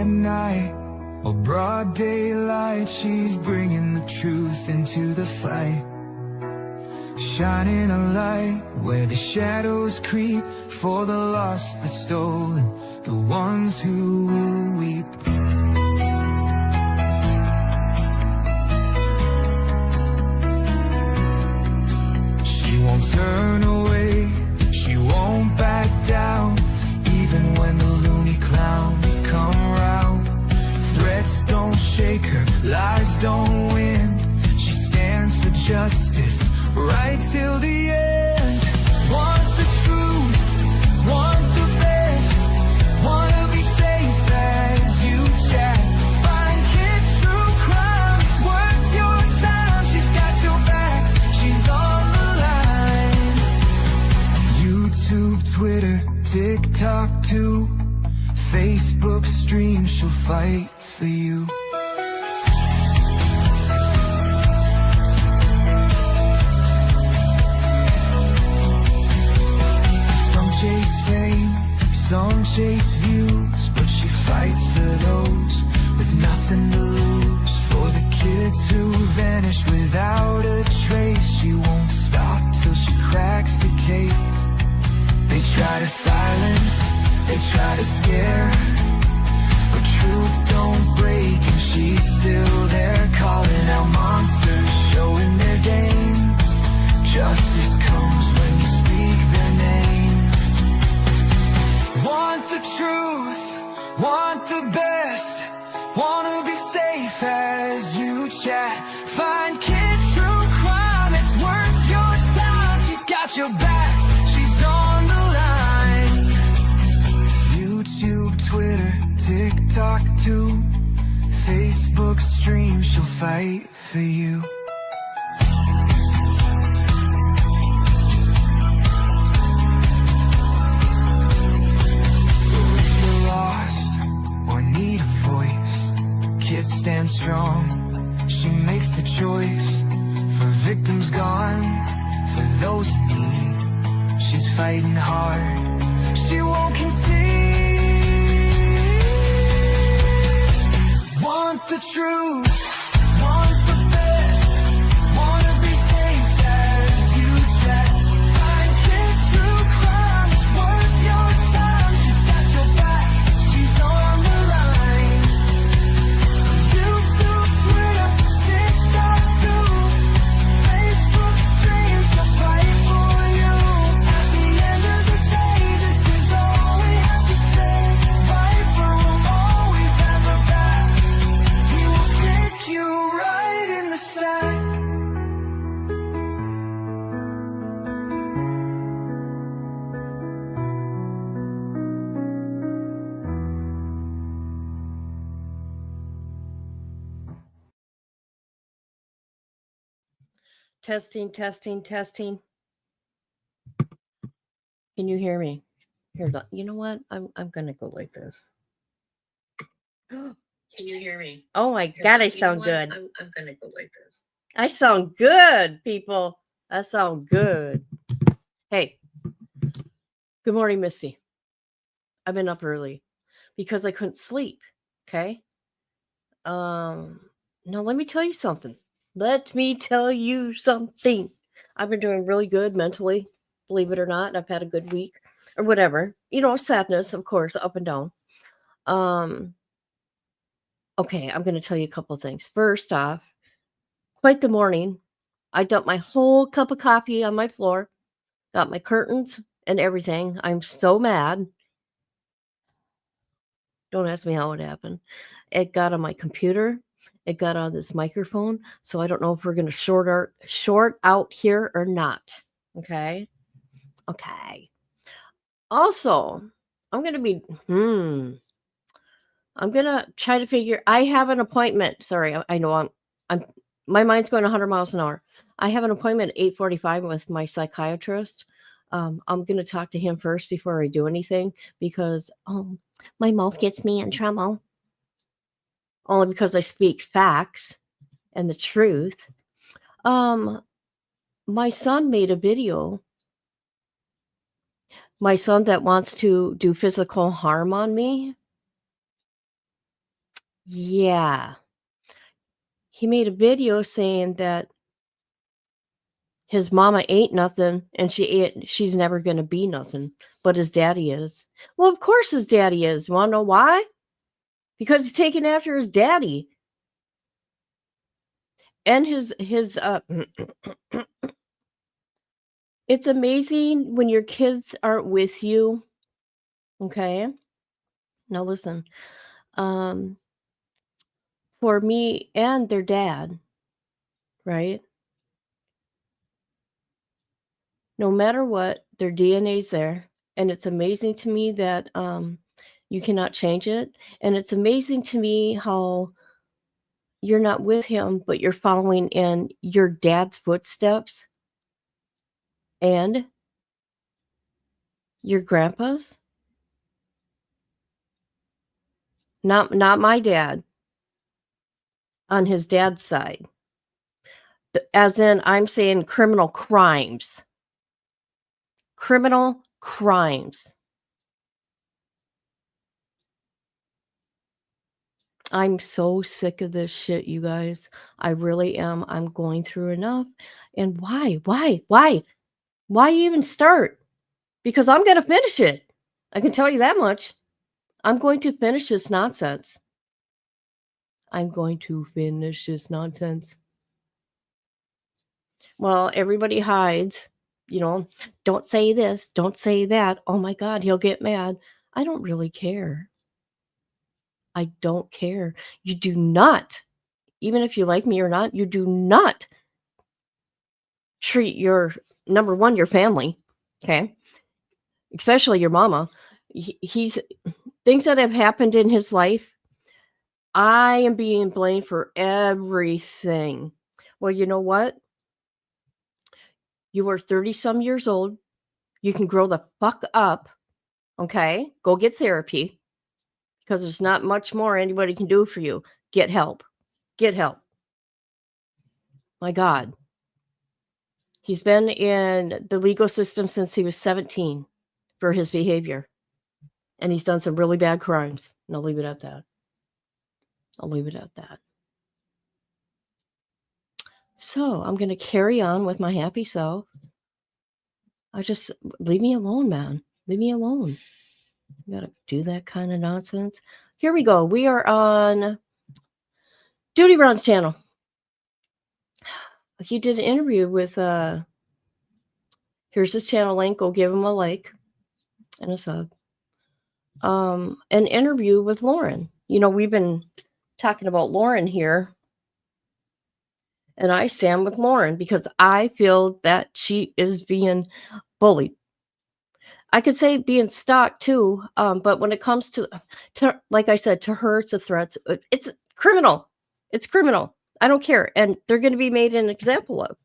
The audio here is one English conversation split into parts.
at night or broad daylight, she's bringing the truth into the fight. Shining a light where the shadows creep, for the lost, the stolen, the ones who will weep. She won't turn away, she won't back down, even when the loony clowns come round. Threats don't shake her, lies don't win. She stands for justice, right till the end. Want the truth, want the best, wanna be safe as you chat. Find kids true crime, it's worth your time. She's got your back, she's on the line. YouTube, Twitter, TikTok too, Facebook stream, she'll fight for you. Chase fame, some chase views, but she fights for those with nothing to lose. For the kids who vanish without a trace, she won't stop till she cracks the case. They try to silence, they try to scare, but truth don't break and she's still there, calling out monsters, showing their game. Justice comes when you speak their name. Want the truth, want the best, wanna be safe as you chat. Find kid true crime, it's worth your time. She's got your back, she's on the line. YouTube, Twitter, TikTok too, Facebook stream, she'll fight for you. Need a voice, kids stand strong, she makes the choice. For victims gone, for those in need, she's fighting hard, she won't concede. Want the truth, want the best, wanna be safe as you chat. Find kids true crime, it's worth your time. She's got your back, she's on the line. YouTube, Twitter, TikTok too, Facebook streams, she'll fight for you. At the end of the day, this is all we have to say. Fight for 'em, always have her back. We will pick you right in the sack. Testing, testing, testing. Can you hear me? Here, you know what? I'm gonna go like this. Can you hear me? Oh my God, I sound good. I'm gonna go like this. I sound good, people. I sound good. Hey, good morning, Misty. I've been up early because I couldn't sleep. Okay. Now let me tell you something. Let me tell you something. I've been doing really good mentally, believe it or not. I've had a good week or whatever. You know, sadness, of course, up and down. Okay, I'm going to tell you a couple of things. First off, quite the morning. I dumped my whole cup of coffee on my floor, got my curtains and everything. I'm so mad. Don't ask me how it happened. It got on my computer. It got on this microphone. So I don't know if we're going to short out here or not. Okay. Okay. Also, I'm going to be, I'm going to try to figure, I have an appointment. Sorry. I know I'm my mind's going 100 miles an hour. I have an appointment at 8:45 with my psychiatrist. I'm going to talk to him first before I do anything because my mouth gets me in trouble. Only because I speak facts and the truth. My son made a video. My son that wants to do physical harm on me. Yeah. He made a video saying that his mama ain't nothing and she's never going to be nothing, but his daddy is. Well, of course his daddy is. You want to know why? Because he's taking after his daddy. And his it's amazing when your kids aren't with you. Okay? Now listen. Um for me and their dad, right? No matter what, their DNA's there. And it's amazing to me that you cannot change it. And it's amazing to me how you're not with him, but you're following in your dad's footsteps and your grandpa's. Not my dad, on his dad's side. As in, I'm saying criminal crimes. Criminal crimes. I'm so sick of this shit, you guys. I really am. I'm going through enough. And why? Why even start? Because I'm going to finish it. I can tell you that much. I'm going to finish this nonsense. I'm going to finish this nonsense. Well, everybody hides, don't say this, don't say that. Oh my God, he'll get mad. I don't really care. I don't care. You do not, even if you like me or not, you do not treat your, number one, your family, okay? Especially your mama. He's, things that have happened in his life, I am being blamed for everything. Well, you know what? You are 30 some years old. You can grow the fuck up. Okay? Go get therapy because there's not much more anybody can do for you. Get help. Get help. My God. He's been in the legal system since he was 17 for his behavior. And he's done some really bad crimes. And I'll leave it at that. So I'm going to carry on with my happy self. Leave me alone, man. Leave me alone. You got to do that kind of nonsense. Here we go. We are on Duty Ron's channel. He did an interview with, here's his channel link. Go give him a like and a sub. An interview with Lauren. We've been talking about Lauren here. And I stand with Lauren because I feel that she is being bullied. I could say being stalked too, but when it comes to, like I said, to her, it's a threat. It's criminal. It's criminal. I don't care. And they're going to be made an example of.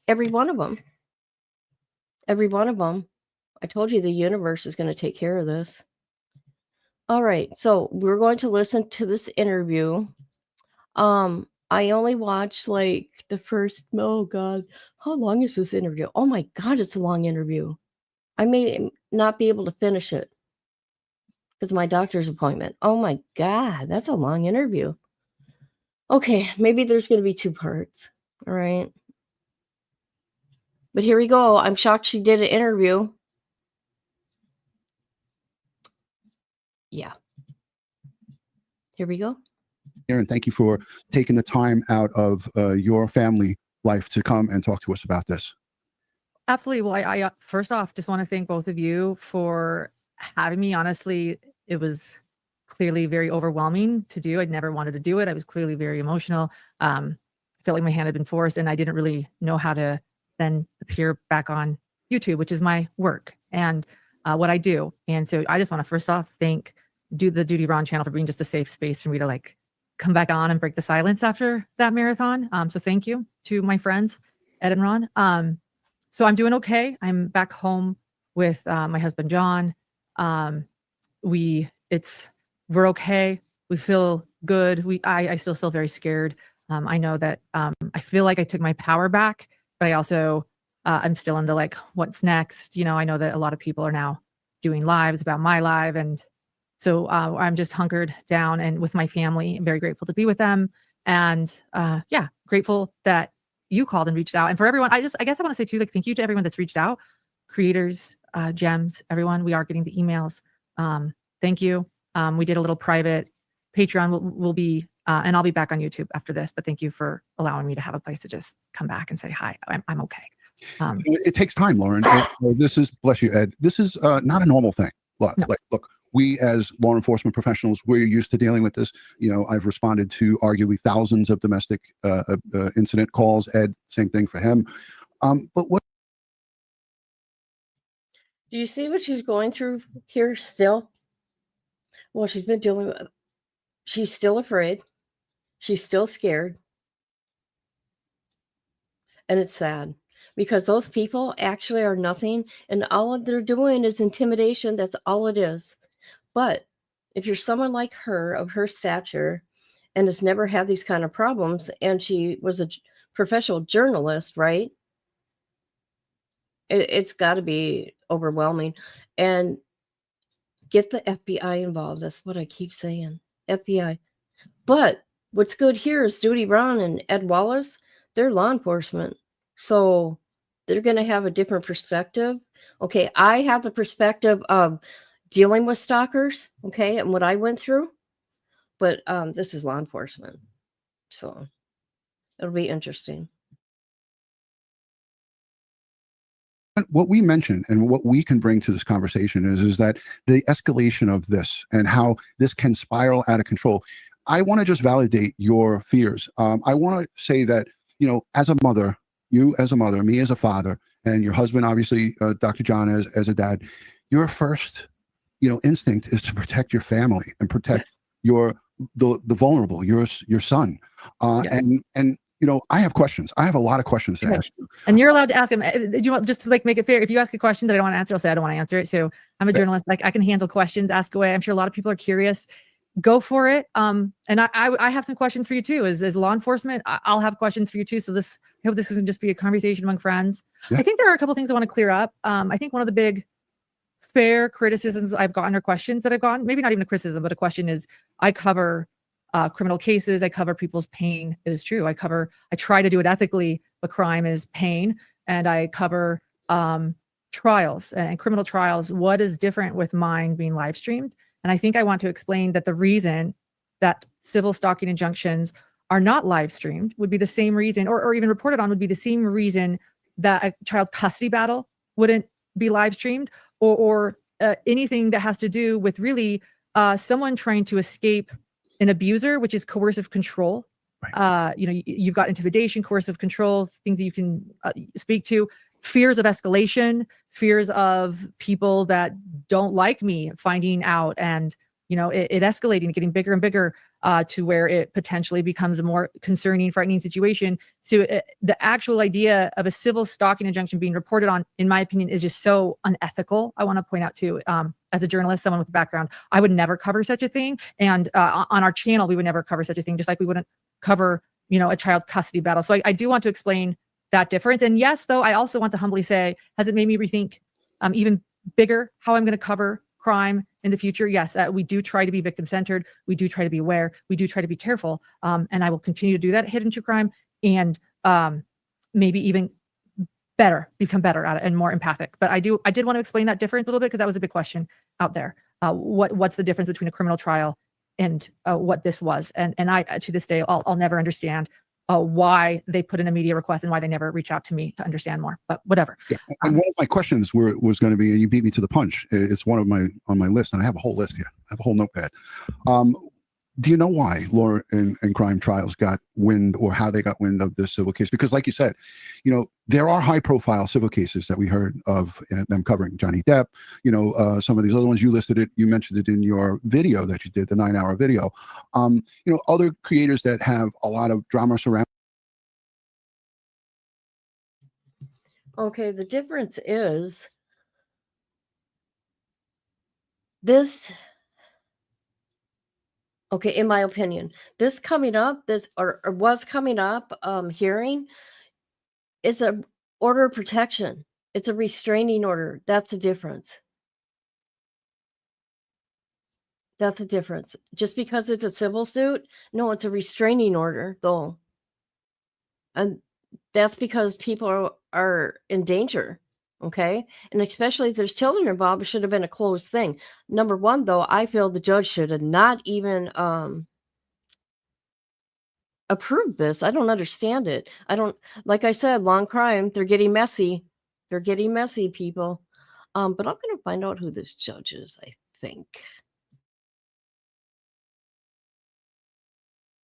Every one of them. Every one of them. I told you the universe is going to take care of this. All right. So we're going to listen to this interview. I only watched like the first, oh God, how long is this interview? Oh my God, it's a long interview. I may not be able to finish it because of my doctor's appointment. Oh my God, that's a long interview. Okay, maybe there's going to be 2 parts. All right. But here we go. I'm shocked she did an interview. Yeah. Here we go. Aaron, thank you for taking the time out of your family life to come and talk to us about this. Absolutely. Well, I first off just want to thank both of you for having me. Honestly, it was clearly very overwhelming to do. I'd never wanted to do it. I was clearly very emotional. I felt like my hand had been forced, and I didn't really know how to then appear back on YouTube, which is my work and what I do. And so I just want to first off thank the Duty Ron channel for being just a safe space for me to like come back on and break the silence after that marathon. So thank you to my friends, Ed and Ron. So I'm doing okay. I'm back home with my husband, John. We're okay. We feel good. I still feel very scared. I know that I feel like I took my power back, but I also I'm still into like what's next. I know that a lot of people are now doing lives about my life, and So I'm just hunkered down and with my family. I'm very grateful to be with them. And yeah, grateful that you called and reached out. And for everyone, I guess I want to say too, like, thank you to everyone that's reached out, creators, gems, everyone. We are getting the emails. Thank you. We did a little private Patreon. Will be, and I'll be back on YouTube after this. But thank you for allowing me to have a place to just come back and say hi. I'm okay. It takes time, Lauren. This is, bless you, Ed. This is not a normal thing. Look, No. look, we as law enforcement professionals, we're used to dealing with this. You know, I've responded to arguably thousands of domestic incident calls. Ed, same thing for him. But what? Do you see what she's going through here still? Well, she's been dealing with, she's still afraid. She's still scared. And it's sad because those people actually are nothing. And all they're doing is intimidation. That's all it is. But if you're someone like her, of her stature, and has never had these kind of problems, and she was a professional journalist, right? It's got to be overwhelming. And get the FBI involved. That's what I keep saying. FBI. But what's good here is Judy Brown and Ed Wallace, they're law enforcement. So they're going to have a different perspective. Okay, I have the perspective of dealing with stalkers, okay, and what I went through. But this is law enforcement. So it'll be interesting. What we mentioned and what we can bring to this conversation is that the escalation of this and how this can spiral out of control. I want to just validate your fears. I want to say that, you know, as a mother, you as a mother, me as a father, and your husband, obviously, Dr. John as a dad, your first, you know, instinct is to protect your family and protect the vulnerable, your son, and you know, I have questions. I have a lot of questions to ask you. And you're allowed to ask them. Do you want, just to like make it fair? If you ask a question that I don't want to answer, I'll say I don't want to answer it. So I'm a journalist. Like, I can handle questions. Ask away. I'm sure a lot of people are curious. Go for it. And I have some questions for you too. As law enforcement, I'll have questions for you too. So I hope this isn't just be a conversation among friends. Yeah. I think there are a couple things I want to clear up. I think one of the big fair criticisms I've gotten, or questions that I've gotten, maybe not even a criticism, but a question, is I cover criminal cases. I cover people's pain. It is true. I try to do it ethically, but crime is pain. And I cover trials and criminal trials. What is different with mine being live streamed? And I think I want to explain that the reason that civil stalking injunctions are not live streamed would be the same reason, or even reported on, would be the same reason that a child custody battle wouldn't be live streamed, or anything that has to do with really someone trying to escape an abuser, which is coercive control. Right. You know, you've got intimidation, coercive control, things that you can speak to, fears of escalation, fears of people that don't like me finding out, and, you know, it escalating, getting bigger and bigger to where it potentially becomes a more concerning, frightening situation. So the actual idea of a civil stalking injunction being reported on, in my opinion, is just so unethical. I want to point out too, as a journalist, someone with a background, I would never cover such a thing. And on our channel, we would never cover such a thing, just like we wouldn't cover, you know, a child custody battle. So I do want to explain that difference. And yes, though, I also want to humbly say, has it made me rethink even bigger how I'm going to cover crime in the future? Yes, we do try to be victim-centered. We do try to be aware. We do try to be careful. And I will continue to do that, hidden to crime, and maybe even become better at it and more empathic. But I did want to explain that difference a little bit, because that was a big question out there. What's the difference between a criminal trial and what this was? And I, to this day, I'll never understand why they put in a media request and why they never reach out to me to understand more, but whatever. Yeah. And one of my questions was going to be, and you beat me to the punch. It's one of on my list, and I have a whole list here. I have a whole notepad. Do you know why law and crime trials got wind, or how they got wind of this civil case? Because like you said, you know, there are high profile civil cases that we heard of them covering. Johnny Depp, you know, some of these other ones, you listed it, you mentioned it in your video that you did, the 9-hour video. You know, other creators that have a lot of drama surrounding. Okay, the difference is this. Okay, in my opinion, this coming up, or was coming up, hearing, is a order of protection. It's a restraining order. That's the difference. That's the difference. Just because it's a civil suit, no, it's a restraining order, though. And that's because people are in danger. Okay. And especially if there's children involved, it should have been a closed thing. Number one, though, I feel the judge should have not even approved this. I don't understand it. I don't, like I said, long crime. They're getting messy. They're getting messy, people. But I'm going to find out who this judge is, I think.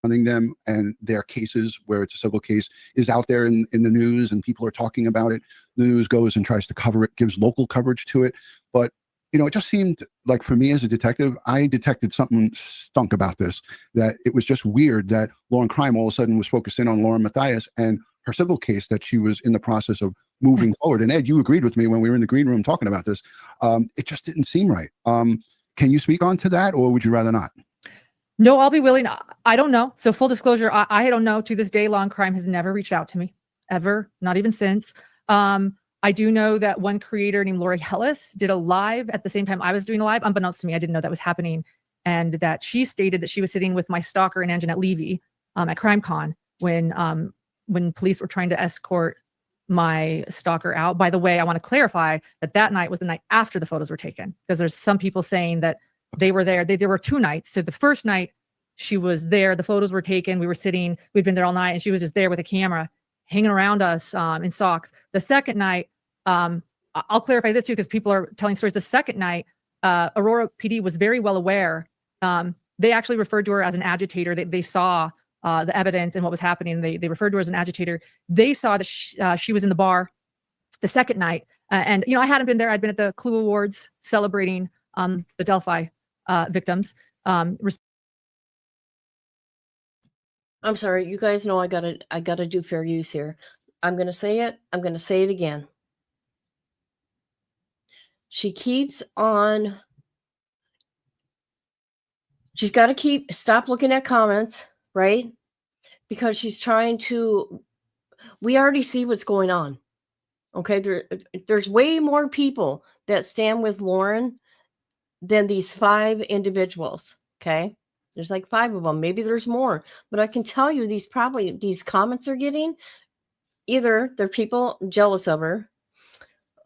Them and their cases where it's a civil case is out there in the news and people are talking about it. The news goes and tries to cover it, gives local coverage to it. But, you know, it just seemed like for me as a detective, I detected something stunk about this, that it was just weird that Law and Crime all of a sudden was focused in on Lauren Matthias and her civil case that she was in the process of moving forward. And Ed, you agreed with me when we were in the green room talking about this. It just didn't seem right. Can you speak on to that, or would you rather not? No, I'll be willing. I don't know. So full disclosure, I don't know. To this day, Law and Crime has never reached out to me, ever, not even since. I do know that one creator named Lori Hellis did a live at the same time I was doing a live. Unbeknownst to me, I didn't know that was happening. And that she stated that she was sitting with my stalker and Anjanette Levy at CrimeCon when police were trying to escort my stalker out. By the way, I want to clarify that that night was the night after the photos were taken, because there's some people saying that they were there. There were 2 nights. So the first night she was there, the photos were taken. We were sitting, we'd been there all night, and she was just there with a camera hanging around us in socks. The second night, I'll clarify this too, because people are telling stories. The second night, Aurora PD was very well aware. They actually referred to her as an agitator. They saw the evidence and what was happening. They referred to her as an agitator. They saw that she was in the bar the second night. And, you know, I hadn't been there. I'd been at the Clue Awards celebrating the Delphi victims. I'm sorry, you guys know I gotta do fair use here. I'm gonna say it. I'm gonna say it again. She keeps on. She's got to stop looking at comments, right? Because she's trying to. We already see what's going on. Okay, there's way more people that stand with Lauren than these 5 individuals. Okay. There's like 5 of them. Maybe there's more, but I can tell you these comments are getting, either they're people jealous of her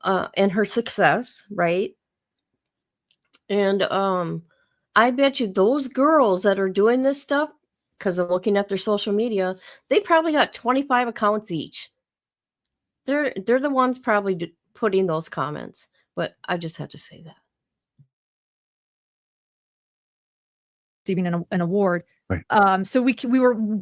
and her success, right? And I bet you those girls that are doing this stuff, because I'm looking at their social media, they probably got 25 accounts each. They're the ones probably putting those comments, but I just had to say that. Receiving an award. Right. So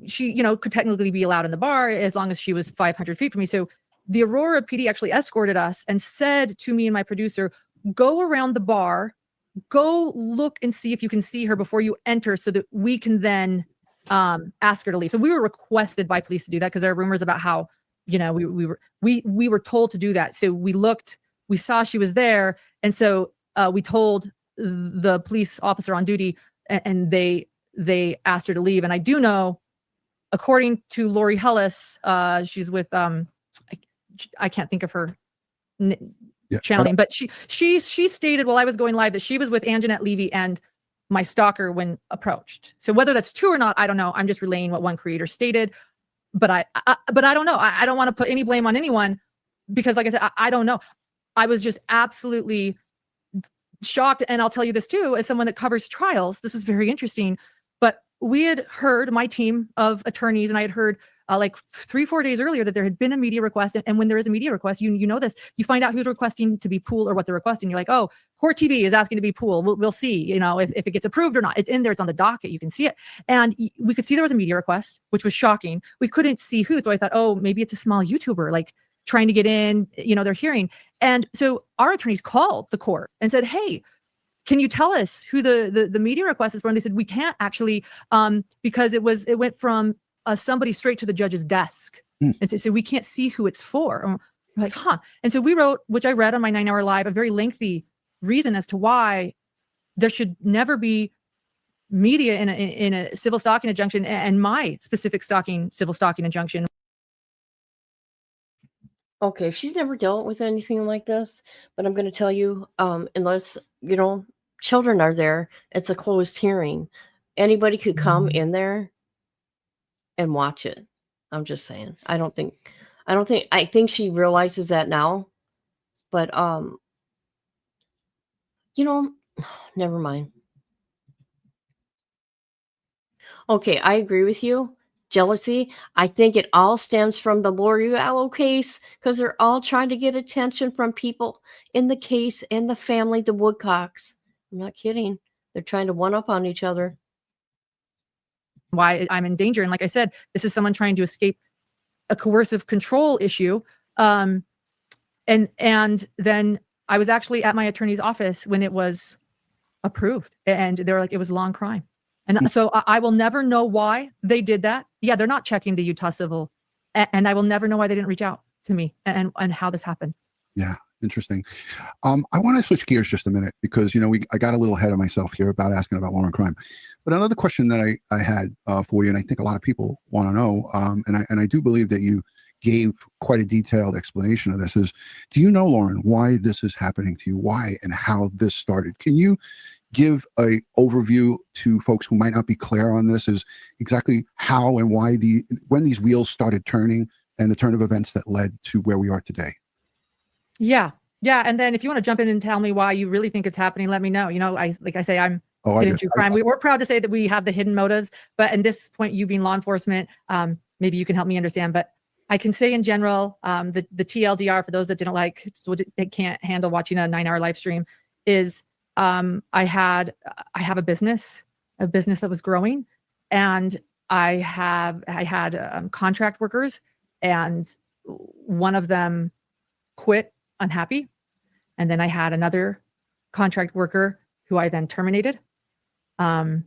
she, you know, could technically be allowed in the bar as long as she was 500 feet from me. So the Aurora PD actually escorted us and said to me and my producer, go around the bar, go look and see if you can see her before you enter so that we can then ask her to leave. So we were requested by police to do that because there are rumors about how, you know, we were told to do that. So we looked, we saw she was there. And so we told the police officer on duty, and they asked her to leave. And I do know, according to Lori Hellis, she's with I can't think of her channel name, but she stated while I was going live that she was with Anjanette Levy and my stalker when approached. So whether that's true or not, I don't know. I'm just relaying what one creator stated. But I don't know. I don't want to put any blame on anyone because, like I said, I don't know. I was just absolutely shocked. And I'll tell you this too, as someone that covers trials, this was very interesting. But we had heard, my team of attorneys, and I had heard like 3-4 days earlier that there had been a media request. And when there is a media request, you know this, you find out who's requesting to be pool or what they're requesting. You're like, oh, Court TV is asking to be pool. We'll see, you know, if it gets approved or not. It's in there. It's on the docket. You can see it. And we could see there was a media request, which was shocking. We couldn't see who. So I thought, oh, maybe it's a small YouTuber, like trying to get in, you know, their hearing. And so our attorneys called the court and said, hey, can you tell us who the media request is for? And they said, we can't actually, because it went from somebody straight to the judge's desk. And so we can't see who it's for. And we're like, huh. And so we wrote, which I read on my 9-hour live, a very lengthy reason as to why there should never be media in a civil stalking injunction, and my specific civil stalking injunction. Okay, she's never dealt with anything like this, but I'm going to tell you, unless, you know, children are there. It's a closed hearing. Anybody could come in there and watch it. I'm just saying. I think she realizes that now, but never mind. Okay, I agree with you. Jealousy. I think it all stems from the Lori Vallow case because they're all trying to get attention from people in the case and the family, the Woodcocks. I'm not kidding. They're trying to one up on each other. Why I'm in danger. And like I said, this is someone trying to escape a coercive control issue. And then I was actually at my attorney's office when it was approved, and they were like, it was a long crime. And so I will never know why they did that. Yeah, they're not checking the Utah Civil, and I will never know why they didn't reach out to me and how this happened. Yeah, interesting. I want to switch gears just a minute because I got a little ahead of myself here about asking about war and crime. But another question that I had for you, and I think a lot of people want to know, and I do believe that you gave quite a detailed explanation of this, is, do you know, Lauren, why this is happening to you? Why and how this started? Can you give a overview to folks who might not be clear on this, is exactly how and why when these wheels started turning and the turn of events that led to where we are today? Yeah. And then if you want to jump in and tell me why you really think it's happening, let me know. I'm getting true crime. We're proud to say that we have the hidden motives, but at this point, you being law enforcement, maybe you can help me understand. But I can say in general, the TLDR, for those that can't handle watching a 9-hour live stream, is I have a business that was growing, and I had contract workers, and one of them quit unhappy. And then I had another contract worker who I then terminated. And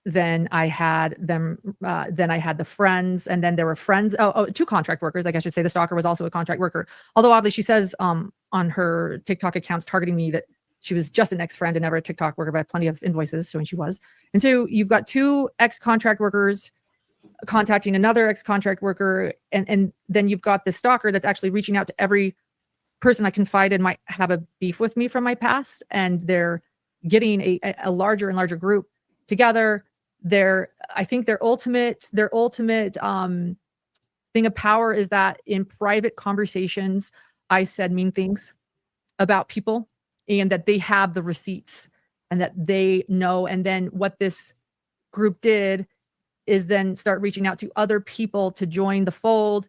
then I had them, then I had the friends, and then there were friends. Two contract workers. Like I should say, the stalker was also a contract worker. Although oddly, she says on her TikTok accounts targeting me that she was just an ex-friend and never a TikTok worker, but I have plenty of invoices. So, and she was. And so you've got two ex-contract workers contacting another ex-contract worker. And then you've got the stalker that's actually reaching out to every person I confided might have a beef with me from my past. And they're getting a larger and larger group together. I think their ultimate thing of power is that in private conversations, I said mean things about people, and that they have the receipts and that they know. And then what this group did is then start reaching out to other people to join the fold.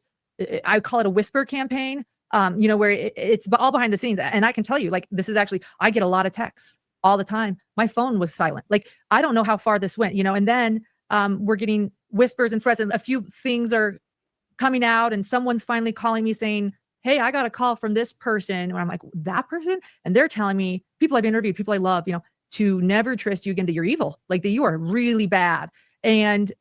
I call it a whisper campaign, where it's all behind the scenes. And I can tell you, like, this is actually, I get a lot of texts all the time. My phone was silent. Like, I don't know how far this went, and then we're getting whispers and threats, and a few things are coming out, and someone's finally calling me saying, hey, I got a call from this person. And I'm like, that person? And they're telling me, people I've interviewed, people I love, to never trust you again, that you're evil, like that you are really bad. And,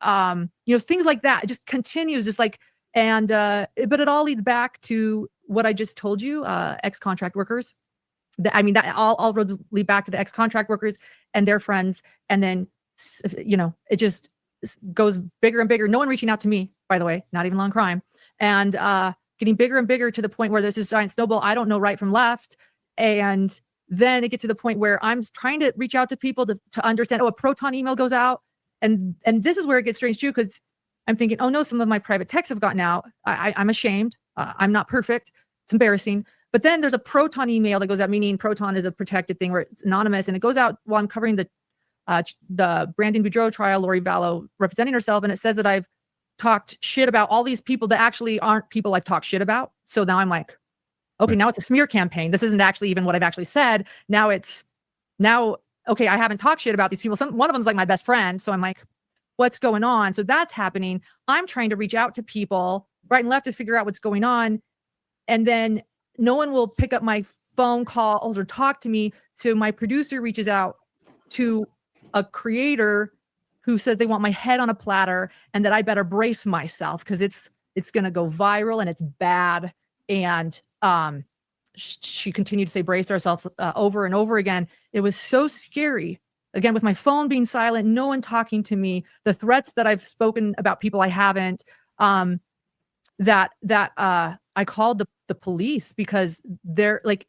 things like that. It just continues just like, but it all leads back to what I just told you, ex-contract workers. That all roads lead back to the ex-contract workers and their friends. And then, it just goes bigger and bigger. No one reaching out to me, by the way, not even law and crime. And, getting bigger and bigger to the point where there's this giant snowball. I don't know right from left. And then it gets to the point where I'm trying to reach out to people to understand, a Proton email goes out. And this is where it gets strange too, because I'm thinking, oh no, some of my private texts have gotten out. I'm ashamed. I'm not perfect. It's embarrassing. But then there's a Proton email that goes out, meaning Proton is a protected thing where it's anonymous, and it goes out while I'm covering the Brandon Boudreaux trial, Lori Vallow representing herself. And it says that I've talked shit about all these people that actually aren't people I've talked shit about. So now I'm like, okay, now it's a smear campaign. This isn't actually even what I've actually said. Okay, I haven't talked shit about these people. One of them's like my best friend. So I'm like, what's going on? So that's happening. I'm trying to reach out to people right and left to figure out what's going on. And then no one will pick up my phone calls or talk to me. So my producer reaches out to a creator who says they want my head on a platter and that I better brace myself because it's going to go viral and it's bad. And she continued to say, brace ourselves over and over again. It was so scary. Again, with my phone being silent, no one talking to me, the threats that I've spoken about people I haven't, that I called the police because they're like,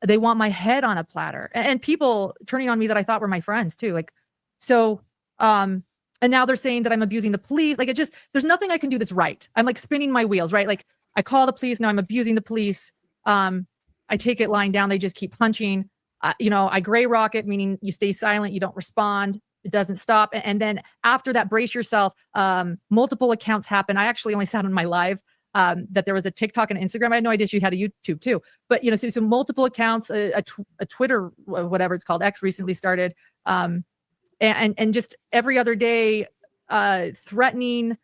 they want my head on a platter, and people turning on me that I thought were my friends too. Like, so, and now they're saying that I'm abusing the police. Like, there's nothing I can do that's right. I'm like spinning my wheels, right? Like, I call the police, now I'm abusing the police. I take it lying down, they just keep punching. I gray rocket, meaning you stay silent, you don't respond, it doesn't stop. And then after that, brace yourself. Multiple accounts happen. I actually only saw on my live that there was a TikTok and Instagram. I had no idea she had a YouTube too. But so multiple accounts, a Twitter, whatever it's called, X recently started, and just every other day, threatening,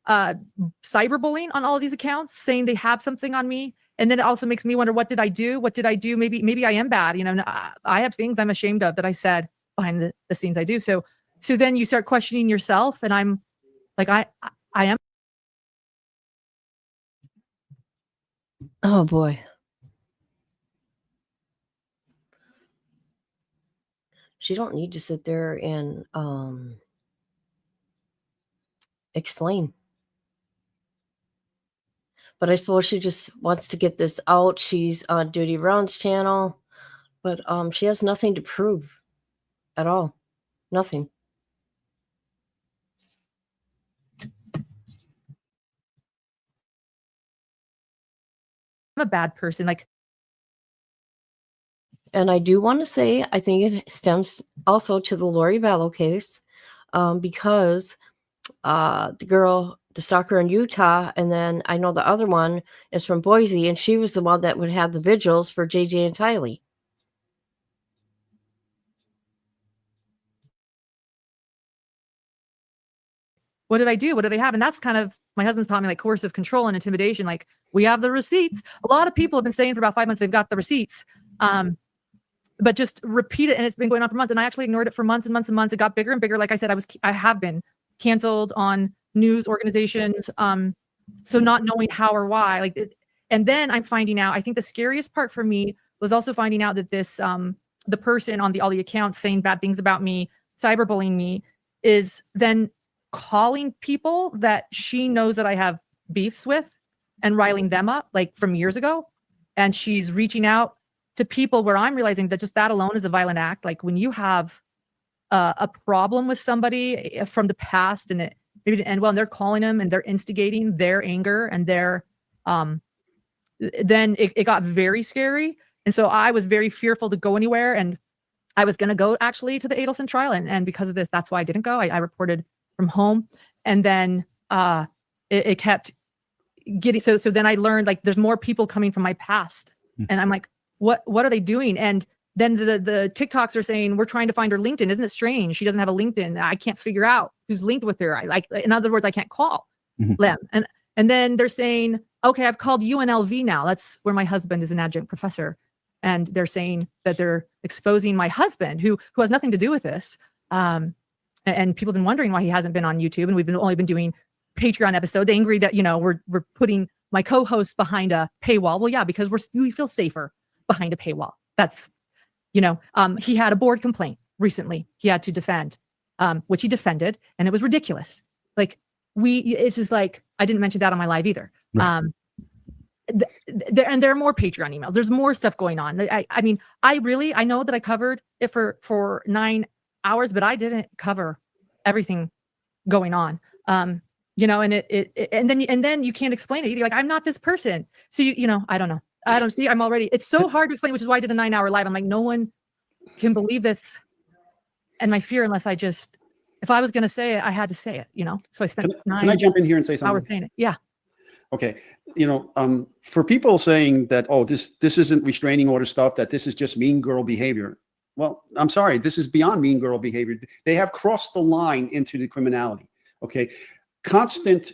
cyberbullying on all of these accounts, saying they have something on me. And then it also makes me wonder, what did I do? What did I do? Maybe I am bad. I have things I'm ashamed of that I said behind the scenes I do. So then you start questioning yourself, and I'm like, I am. Oh boy. She don't need to sit there and explain. But I suppose she just wants to get this out. She's on Duty Round's channel, but she has nothing to prove at all. Nothing. I'm a bad person. Like, and I do want to say, I think it stems also to the Lori Vallow case, because the stalker in Utah, and then I know the other one is from Boise, and she was the one that would have the vigils for JJ and Tylee. what did I do? What do they have? And that's kind of, my husband's taught me, like, coercive control and intimidation. Like, we have the receipts. A lot of people have been saying for about 5 months they've got the receipts. But just repeat it, and it's been going on for months. And I actually ignored it for months and months and months. It got bigger and bigger. Like I said, I have been canceled on news organizations. So not knowing how or why, and then I'm finding out, I think the scariest part for me was also finding out that this, the person on all the accounts saying bad things about me, cyberbullying me, is then calling people that she knows that I have beefs with and riling them up, like from years ago. And she's reaching out to people where I'm realizing that just that alone is a violent act. Like, when you have a problem with somebody from the past, and it maybe didn't end well, and they're calling them and they're instigating their anger and their, then it got very scary. And so I was very fearful to go anywhere. And I was going to go actually to the Adelson trial. And because of this, that's why I didn't go. I reported from home. And then it kept getting, so then I learned, like, there's more people coming from my past. And I'm like, what are they doing? And then the TikToks are saying, we're trying to find her LinkedIn. Isn't it strange? She doesn't have a LinkedIn. I can't figure out who's linked with her. In other words, I can't call them. And then they're saying, okay, I've called UNLV now. That's where my husband is an adjunct professor. And they're saying that they're exposing my husband, who has nothing to do with this. And people have been wondering why he hasn't been on YouTube. And we've only been doing Patreon episodes, angry that, we're putting my co-host behind a paywall. Well, yeah, because we feel safer behind a paywall. That's, he had a board complaint recently he had to defend, which he defended, and it was ridiculous. Like, it's just like, I didn't mention that on my live either. Right. There are more Patreon emails. There's more stuff going on. I mean, I know that I covered it for 9 hours, but I didn't cover everything going on. And then you can't explain it. You're like, I'm not this person. So I don't know. I don't see. It's so hard to explain, which is why I did a 9-hour live. I'm like, no one can believe this. And my fear, unless if I was going to say it, I had to say it, So I spent Can I jump in here and say something? hours saying it. Yeah. Okay. For people saying that, oh, this isn't restraining order stuff, that this is just mean girl behavior. Well, I'm sorry. This is beyond mean girl behavior. They have crossed the line into the criminality. Okay. Constant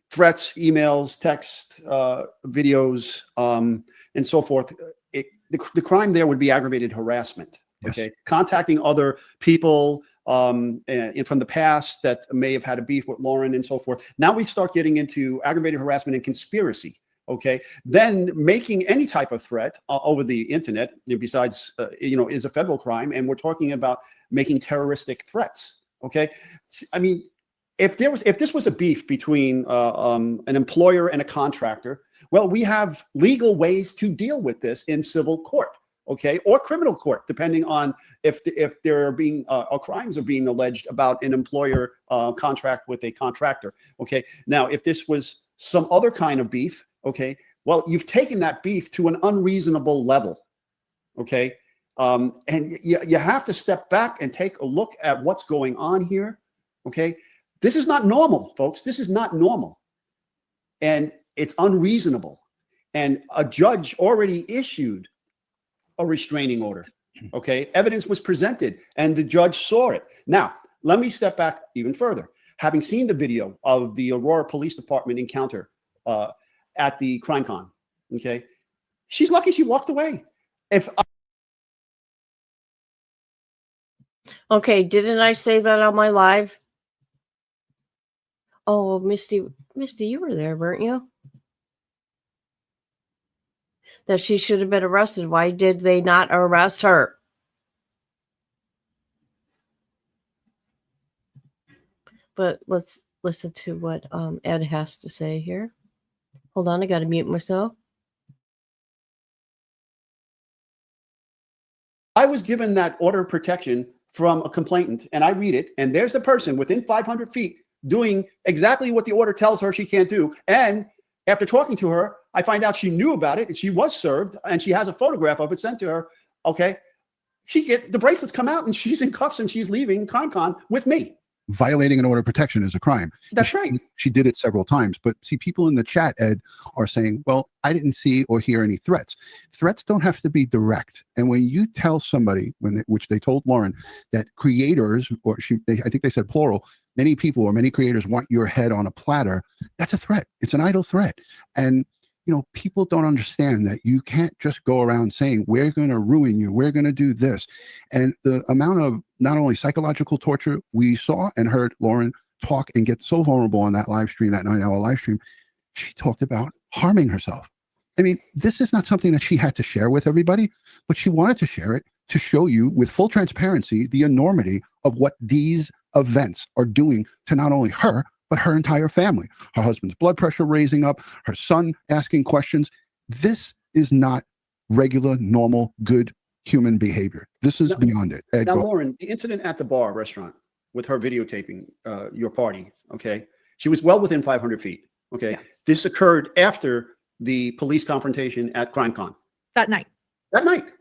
threats, emails, text, videos, and so forth. The crime there would be aggravated harassment. Okay. Yes. Contacting other people from the past that may have had a beef with Lauren and so forth. Now we start getting into aggravated harassment and conspiracy. Okay. Then making any type of threat over the internet, besides, is a federal crime. And we're talking about making terroristic threats. Okay. I mean, if this was a beef between an employer and a contractor, well, we have legal ways to deal with this in civil court, okay, or criminal court, depending on if there are being or crimes are being alleged about an employer contract with a contractor. Okay, now if this was some other kind of beef, okay, well, you've taken that beef to an unreasonable level, okay, and you have to step back and take a look at what's going on here, okay. This is not normal, folks. This is not normal. And it's unreasonable. And a judge already issued a restraining order. Okay. Evidence was presented and the judge saw it. Now, let me step back even further. Having seen the video of the Aurora Police Department encounter at the crime con, okay, she's lucky she walked away. Okay, didn't I say that on my live? Oh, Misty, you were there, weren't you? That she should have been arrested. Why did they not arrest her? But let's listen to what Ed has to say here. Hold on, I got to mute myself. I was given that order of protection from a complainant, and I read it, and there's the person within 500 feet doing exactly what the order tells her she can't do. And after talking to her, I find out she knew about it and she was served and she has a photograph of it sent to her. Okay. The bracelets come out and she's in cuffs and she's leaving CrimeCon with me. Violating an order of protection is a crime. That's right. She did it several times. But see, people in the chat, Ed, are saying, well, I didn't see or hear any threats. Threats don't have to be direct. And when you tell somebody, which they told Lauren, that creators, I think they said plural, many people or many creators want your head on a platter, that's a threat. It's an idle threat. And, people don't understand that you can't just go around saying, we're going to ruin you, we're going to do this. And the amount of not only psychological torture we saw and heard Lauren talk and get so vulnerable on that live stream, that 9-hour live stream, she talked about harming herself. I mean, this is not something that she had to share with everybody, but she wanted to share it to show you with full transparency the enormity of what these events are doing to not only her, but her entire family. Her husband's blood pressure raising up, her son asking questions. This is not regular, normal, good human behavior. This is beyond it. Ed, now, Lauren, the incident at the bar restaurant with her videotaping your party, okay? She was well within 500 feet, okay? Yeah. This occurred after the police confrontation at CrimeCon. That night.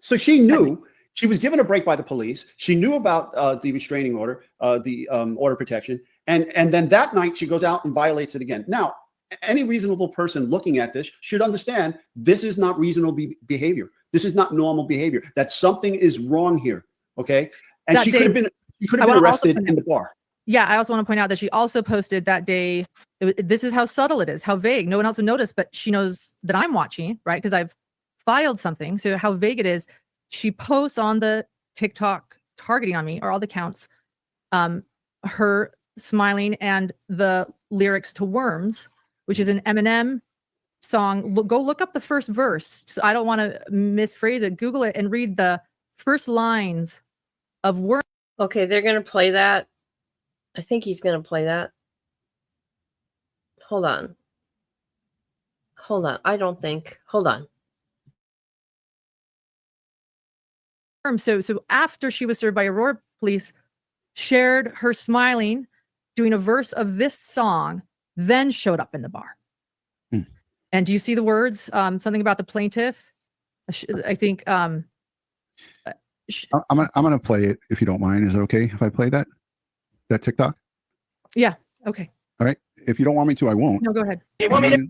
So she knew she was given a break by the police. She knew about the restraining order, the order of protection. And then that night she goes out and violates it again. Now, any reasonable person looking at this should understand this is not reasonable behavior. This is not normal behavior. That something is wrong here. Okay. And she could have been arrested in the bar. Yeah. I also want to point out that she also posted that day. This is how subtle it is, how vague. No one else would notice, but she knows that I'm watching, right? Because I've filed something. So how vague it is. She posts on the TikTok targeting on me, or all the accounts, her smiling and the lyrics to Worms, which is an Eminem song. Go look up the first verse. So I don't want to misphrase it. Google it and read the first lines of Worms. Okay, they're going to play that. I think he's going to play that. Hold on. I don't think. Hold on. So after she was served by Aurora Police, shared her smiling, doing a verse of this song, then showed up in the bar. And do you see the words? Something about the plaintiff. I think. I'm gonna play it if you don't mind. Is it okay if I play that TikTok? Yeah. Okay. All right. If you don't want me to, I won't. No, go ahead.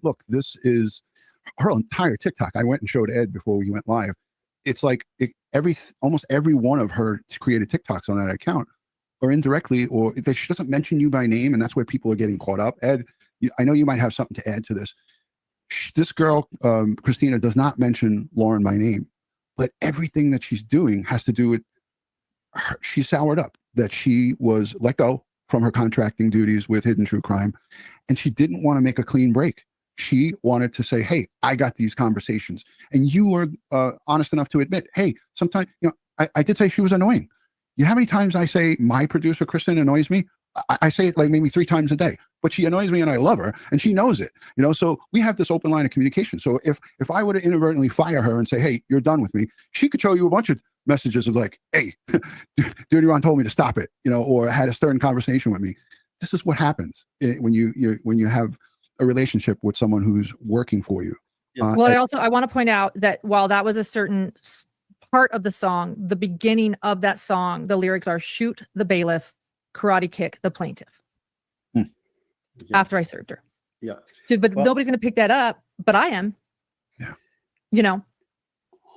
Look, this is her entire TikTok. I went and showed Ed before we went live. It's like almost every one of her created TikToks on that account, or indirectly, or she doesn't mention you by name, and that's where people are getting caught up. Ed, I know you might have something to add to this. This girl, Christina, does not mention Lauren by name, but everything that she's doing has to do with her. She soured up that she was let go from her contracting duties with Hidden True Crime, and she didn't want to make a clean break. She wanted to say, hey, I got these conversations. And you were honest enough to admit, hey, sometimes, I did say she was annoying. You know how many times I say my producer, Kristen, annoys me? I say it like maybe 3 times a day, but she annoys me and I love her and she knows it, so we have this open line of communication. So if I were to inadvertently fire her and say, hey, you're done with me, she could show you a bunch of messages of like, hey, Duty Ron told me to stop it, or had a stern conversation with me. This is what happens when you have a relationship with someone who's working for you. Well, I want to point out that while that was a certain part of the song, the beginning of that song, the lyrics are shoot the bailiff, karate kick the plaintiff. After I served her. Yeah. So, but nobody's going to pick that up, but I am. Yeah.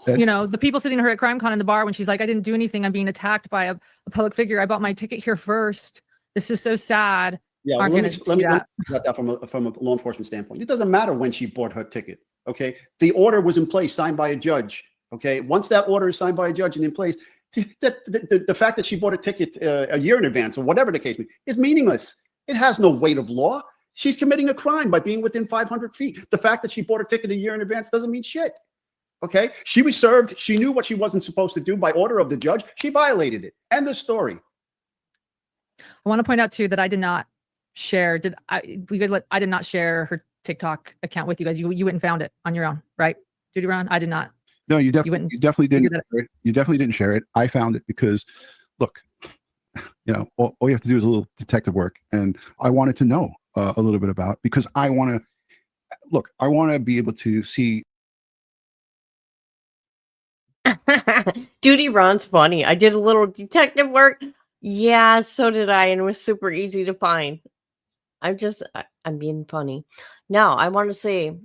The people sitting her at CrimeCon in the bar when she's like, I didn't do anything. I'm being attacked by a public figure. I bought my ticket here first. This is so sad. Yeah, Aren't let gonna me see let me that. talk about that from a law enforcement standpoint. It doesn't matter when she bought her ticket. Okay, the order was in place, signed by a judge. Okay, once that order is signed by a judge and in place, the fact that she bought a ticket a year in advance or whatever the case may be is meaningless. It has no weight of law. She's committing a crime by being within 500 feet. The fact that she bought a ticket a year in advance doesn't mean shit. Okay, she was served. She knew what she wasn't supposed to do by order of the judge. She violated it. End of story. I want to point out too that I did not share. I did not share her TikTok account with you guys. You went and found it on your own, right? Duty Ron? I did not. No, you definitely didn't. You definitely didn't share it. I found it because, look, all you have to do is a little detective work, and I wanted to know a little bit about, because I want to be able to see. Duty Ron's funny. I did a little detective work. Yeah, so did I, and it was super easy to find. I'm being funny. Now, I want to say,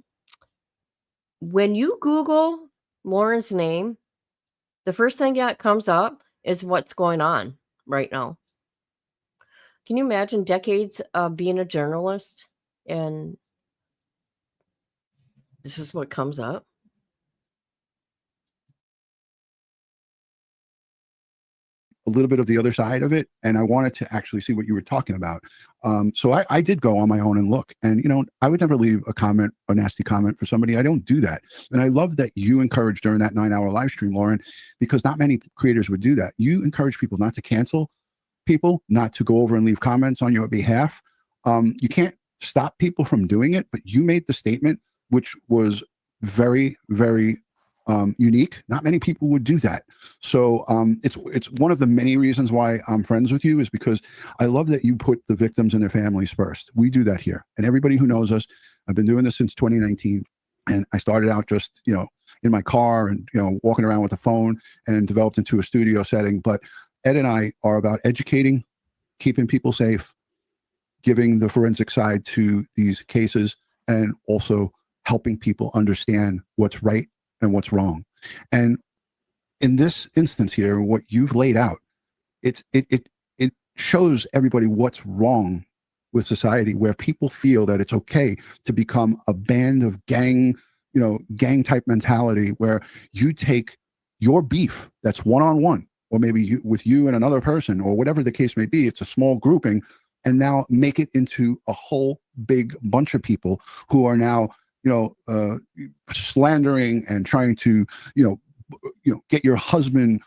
when you Google Lauren's name, the first thing that comes up is what's going on right now. Can you imagine decades of being a journalist and this is what comes up? A little bit of the other side of it, and I wanted to actually see what you were talking about. So I did go on my own and look, and I would never leave a nasty comment for somebody. I don't do that, and I love that you encouraged during that 9-hour live stream, Lauren, because not many creators would do that. You encourage people not to cancel people, not to go over and leave comments on your behalf. You can't stop people from doing it, but you made the statement, which was very, very unique. Not many people would do that. So it's one of the many reasons why I'm friends with you, is because I love that you put the victims and their families first. We do that here. And everybody who knows us, I've been doing this since 2019. And I started out just, in my car and, walking around with a phone, and developed into a studio setting. But Ed and I are about educating, keeping people safe, giving the forensic side to these cases, and also helping people understand what's right and what's wrong. And in this instance here, what you've laid out, it shows everybody what's wrong with society, where people feel that it's okay to become a band of gang type mentality, where you take your beef that's one-on-one, or maybe with you and another person, or whatever the case may be, it's a small grouping, and now make it into a whole big bunch of people who are now slandering and trying to, get your husband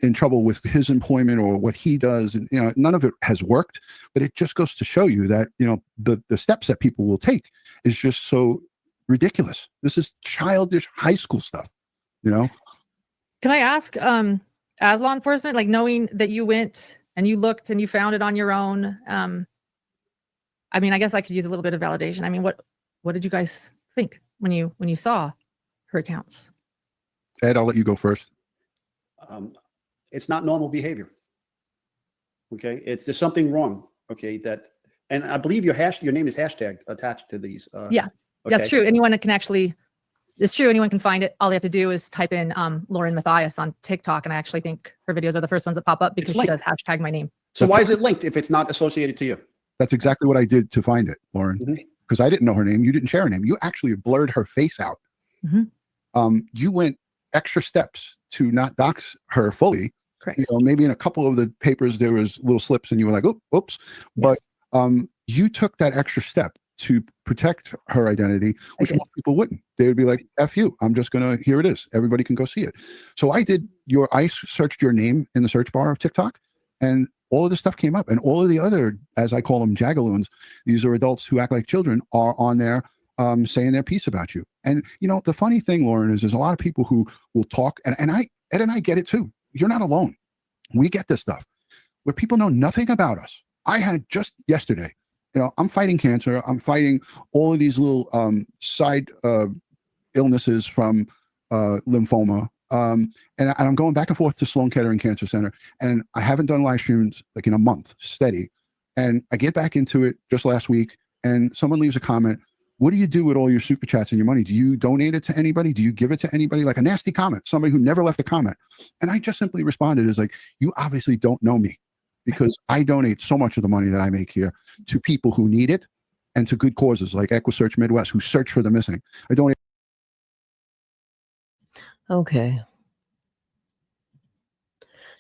in trouble with his employment or what he does. And, none of it has worked, but it just goes to show you that, the steps that people will take is just so ridiculous. This is childish high school stuff, Can I ask, as law enforcement, like knowing that you went and you looked and you found it on your own, I guess I could use a little bit of validation. What did you guys think when you saw her accounts? Ed, I'll let you go first. It's not normal behavior. Okay, there's something wrong. Okay, and I believe your name is hashtag attached to these. Yeah, okay. That's true. It's true. Anyone can find it. All they have to do is type in Lauren Mathias on TikTok, and I actually think her videos are the first ones that pop up because she does hashtag my name. So why is it linked if it's not associated to you? That's exactly what I did to find it, Lauren. Because I didn't know her name. You didn't share her name. You actually blurred her face out. You went extra steps to not dox her fully. Correct. Maybe in a couple of the papers there was little slips, and you were like, "Oh, oops!" Yeah. But you took that extra step to protect her identity, which most people wouldn't. They would be like, "F you! I'm just gonna. Here it is. Everybody can go see it." So I searched your name in the search bar of TikTok, and all of this stuff came up, and all of the other, as I call them, jagaloons, these are adults who act like children, are on there saying their piece about you. And the funny thing, Lauren, is there's a lot of people who will talk, and Ed and I get it too. You're not alone. We get this stuff where people know nothing about us. I had just yesterday, I'm fighting cancer. I'm fighting all of these little side illnesses from lymphoma. And I'm going back and forth to Sloan Kettering Cancer Center, and I haven't done live streams like in a month, steady. And I get back into it just last week, and someone leaves a comment. What do you do with all your super chats and your money? Do you donate it to anybody? Do you give it to anybody? Like a nasty comment, somebody who never left a comment. And I just simply responded as like, you obviously don't know me, because I donate so much of the money that I make here to people who need it and to good causes like EquiSearch Midwest, who search for the missing. I donate. Okay.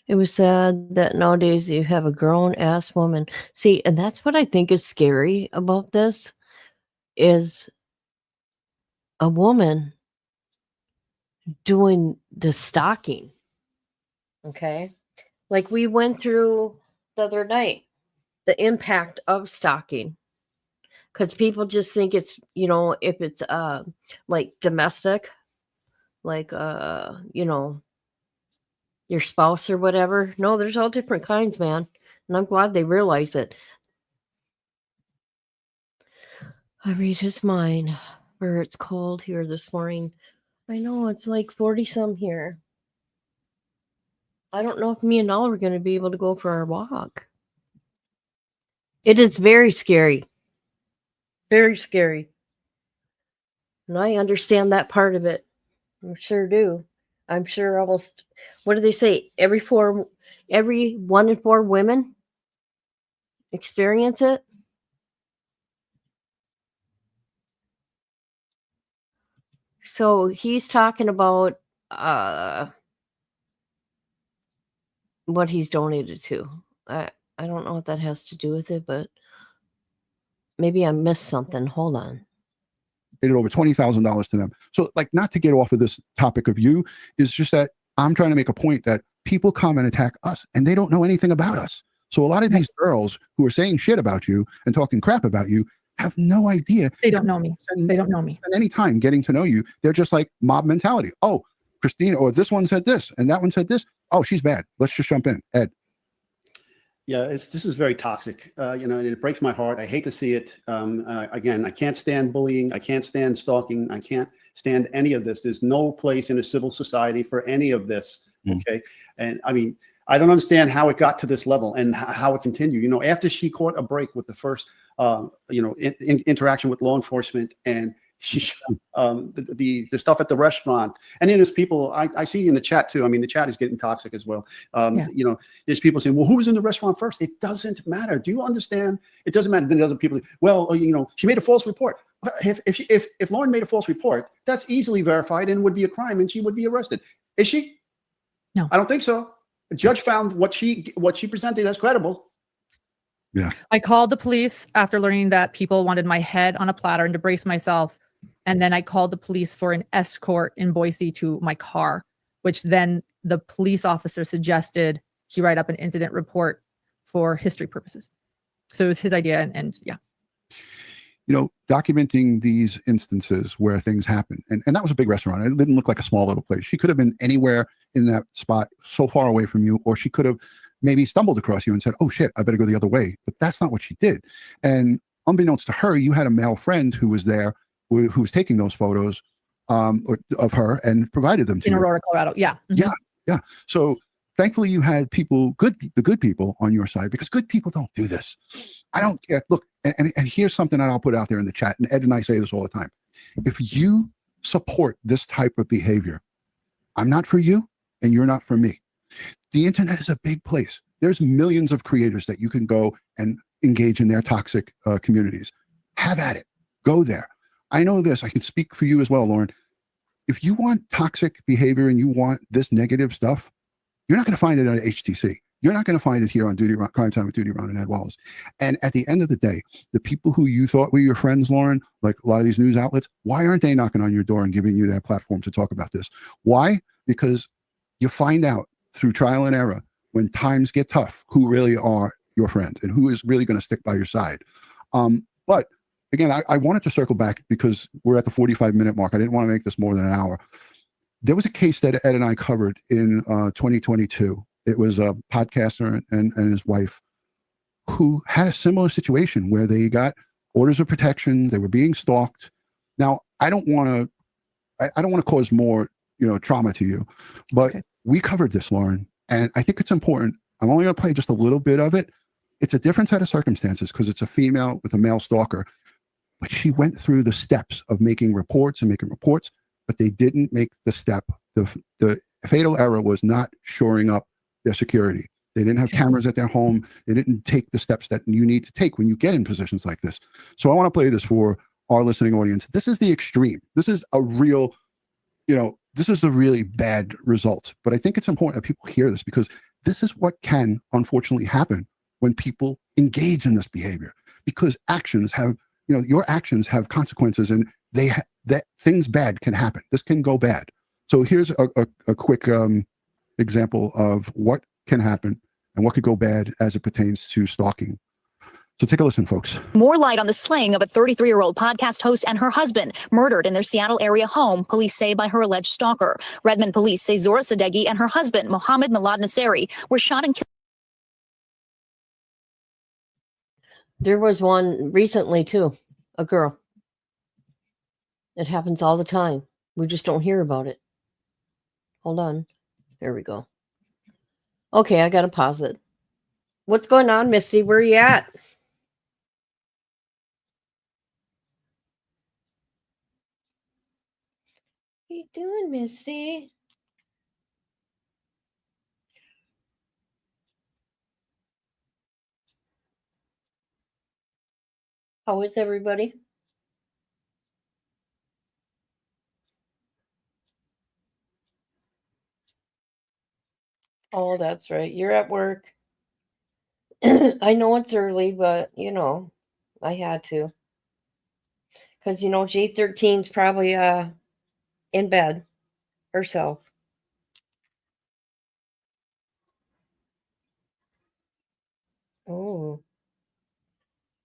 It was sad that nowadays you have a grown-ass woman. See, and that's what I think is scary about this, is a woman doing the stalking. Okay? Like we went through the other night, the impact of stalking. Because people just think it's, if it's like domestic, like your spouse or whatever. No, there's all different kinds, man. And I'm glad they realize it. I read his mind, where it's cold here this morning. I know it's like 40 some here. I don't know if me and Al are going to be able to go for our walk. It is very scary. Very scary. And I understand that part of it. I sure do. I'm sure almost, what do they say? Every 1 in 4 women experience it. So he's talking about what he's donated to. I don't know what that has to do with it, but maybe I missed something. Hold on. Over $20,000 to them. So, like, not to get off of this topic of you, is just that I'm trying to make a point that people come and attack us and they don't know anything about us. So a lot of these girls who are saying shit about you and talking crap about you have no idea. They don't know me. They don't know me. Spend any time getting to know you. They're just like mob mentality. Oh, Christina, or this one said this and that one said this. Oh, she's bad. Let's just jump in. Ed. Yeah, this is very toxic, and it breaks my heart. I hate to see it. Again, I can't stand bullying. I can't stand stalking. I can't stand any of this. There's no place in a civil society for any of this. Okay. And I mean, I don't understand how it got to this level and how it continued. After she caught a break with the first, interaction with law enforcement, and she, the stuff at the restaurant, and then there's people I see in the chat too. I mean, the chat is getting toxic as well. There's people saying, well, who was in the restaurant first? It doesn't matter. Do you understand? It doesn't matter. Then there's other people, well, she made a false report. If Lauren made a false report, that's easily verified and would be a crime, and she would be arrested. Is she? No, I don't think so. The judge found what she presented as credible. Yeah. I called the police after learning that people wanted my head on a platter and to brace myself. And then I called the police for an escort in Boise to my car, which then the police officer suggested he write up an incident report for history purposes. So it was his idea. And yeah. Documenting these instances where things happen. And that was a big restaurant. It didn't look like a small little place. She could have been anywhere in that spot so far away from you, or she could have maybe stumbled across you and said, oh shit, I better go the other way. But that's not what she did. And unbeknownst to her, you had a male friend who was there, who was taking those photos of her and provided them to you. In Aurora, Colorado. Yeah. Mm-hmm. Yeah. So thankfully you had people, the good people on your side, because good people don't do this. I don't care. Look, and here's something that I'll put out there in the chat. And Ed and I say this all the time. If you support this type of behavior, I'm not for you and you're not for me. The internet is a big place. There's millions of creators that you can go and engage in their toxic communities. Have at it. Go there. I know this. I can speak for you as well, Lauren. If you want toxic behavior and you want this negative stuff, you're not going to find it at HTC. You're not going to find it here on Crime Time with Duty Ron and Ed Wallace. And at the end of the day, the people who you thought were your friends, Lauren, like a lot of these news outlets, why aren't they knocking on your door and giving you their platform to talk about this? Why? Because you find out through trial and error when times get tough, who really are your friends and who is really going to stick by your side. But again, I wanted to circle back because we're at the 45-minute mark. I didn't want to make this more than an hour. There was a case that Ed and I covered in 2022. It was a podcaster and his wife who had a similar situation where they got orders of protection. They were being stalked. Now, I don't want to cause more, trauma to you, but Okay. we covered this, Lauren, and I think it's important. I'm only going to play just a little bit of it. It's a different set of circumstances because it's a female with a male stalker, but she went through the steps of making reports, but they didn't make the step. The fatal error was not shoring up their security. They didn't have cameras at their home. They didn't take the steps that you need to take when you get in positions like this. So I want to play this for our listening audience. This is the extreme. This is a real, this is a really bad result. But I think it's important that people hear this because this is what can unfortunately happen when people engage in this behavior, because actions have, your actions have consequences, and that things bad can happen. This can go bad. So here's a quick example of what can happen and what could go bad as it pertains to stalking. So take a listen, folks. More light on the slaying of a 33-year-old podcast host and her husband, murdered in their Seattle area home, police say, by her alleged stalker. Redmond police say Zora Sadeghi and her husband, Mohammed Milad Nasseri, were shot and killed. There was one recently too, a girl. It happens all the time. We just don't hear about it. Hold on. There we go. Okay, I got to pause it. What's going on, Misty? Where are you at? What are you doing, Misty? How is everybody? Oh, that's right. You're at work. I know it's early, but I had to. Because J13's probably in bed herself. Oh.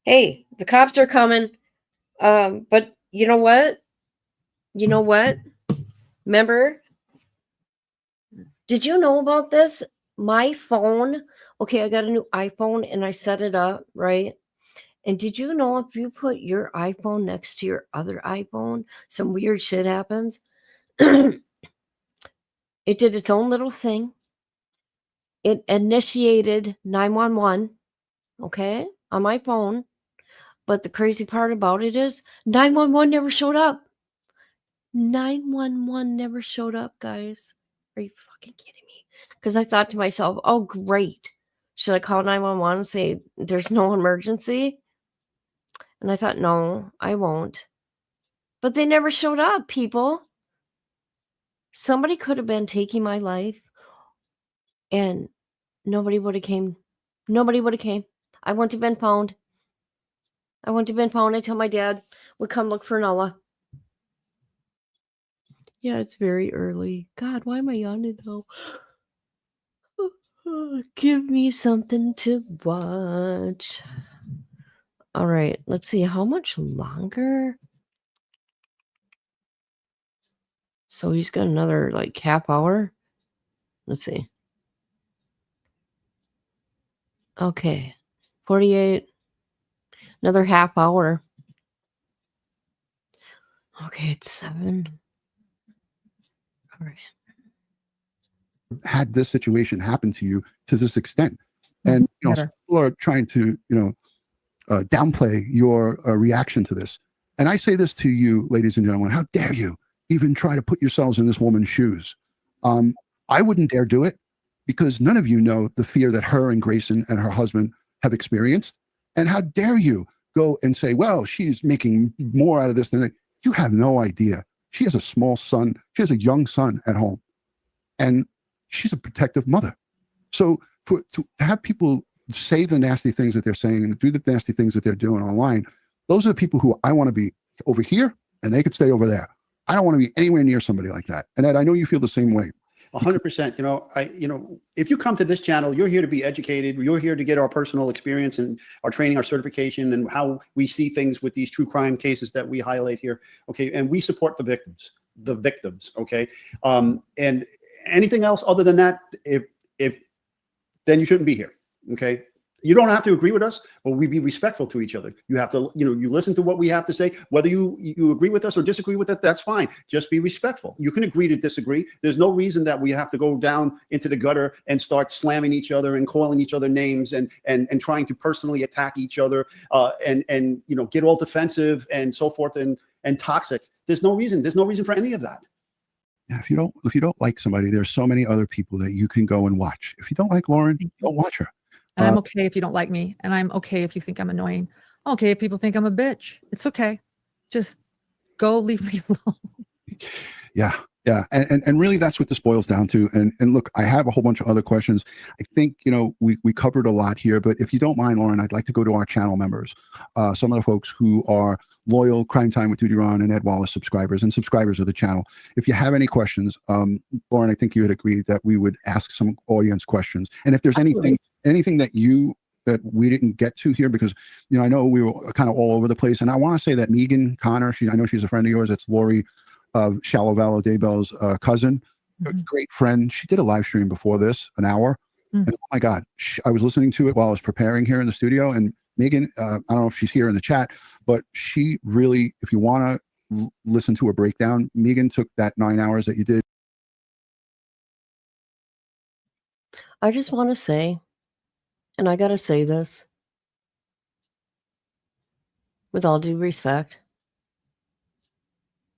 Hey, the cops are coming. But you know what? Remember? Did you know about this? My phone, okay, I got a new iPhone and I set it up, right? And did you know if you put your iPhone next to your other iPhone, some weird shit happens? It did its own little thing. It initiated 911, okay, on my phone. But the crazy part about it is 911 never showed up. 911 never showed up, guys. Are you fucking kidding me? Because I thought to myself, oh, great. Should I call 911 and say there's no emergency? And I thought, no, I won't. But they never showed up, people. Somebody could have been taking my life and nobody would have came. Nobody would have came. I wouldn't have been found. I tell my dad would come look for Noah. Yeah, it's very early. God, why am I yawning now? Give me something to watch. All right, let's see. How much longer? So he's got another half hour. Let's see. Okay, 48. Another half hour. Okay, it's 7. All right. Had this situation happen to you to this extent, and Never. people are trying to downplay your reaction to this. And I say this to you, ladies and gentlemen: how dare you even try to put yourselves in this woman's shoes? I wouldn't dare do it, because none of you know the fear that her and Grayson and her husband have experienced. And how dare you go and say, well, she's making more out of this than that. You have no idea. She has a small son. She has a young son at home, and she's a protective mother. So to have people say the nasty things that they're saying and do the nasty things that they're doing online, those are the people who I want to be over here and they could stay over there. I don't want to be anywhere near somebody like that. And Ed, I know you feel the same way. 100%. If you come to this channel, you're here to be educated. You're here to get our personal experience and our training, our certification, and how we see things with these true crime cases that we highlight here. Okay. And we support the victims. Okay. And anything else other than that, if then you shouldn't be here. Okay. You don't have to agree with us, but we be respectful to each other. You have to, you listen to what we have to say. Whether you agree with us or disagree with it, that's fine. Just be respectful. You can agree to disagree. There's no reason that we have to go down into the gutter and start slamming each other and calling each other names and trying to personally attack each other and get all defensive and so forth and toxic. There's no reason. There's no reason for any of that. Yeah, if you don't like somebody, there's so many other people that you can go and watch. If you don't like Lauren, don't watch her. And I'm okay if you don't like me, and I'm okay if you think I'm annoying. I'm okay if people think I'm a bitch. It's okay. Just go, leave me alone. Yeah. And really that's what this boils down to. And look, I have a whole bunch of other questions. I think, we covered a lot here, but if you don't mind, Lauren, I'd like to go to our channel members. Some of the folks who are loyal Crime Time with Duty Ron and Ed Wallace subscribers and subscribers of the channel. If you have any questions, Lauren, I think you had agreed that we would ask some audience questions. And if there's anything that we didn't get to here, because I know we were kind of all over the place, and I want to say that Megan Connor, I know she's a friend of yours. It's Lori Shallow Daybell's cousin, a great friend. She did a live stream before this, an hour, and oh my God, I was listening to it while I was preparing here in the studio. And Megan, I don't know if she's here in the chat, but she really, if you want to listen to a breakdown, Megan took that 9 hours that you did. I just want to say, and I got to say this with all due respect,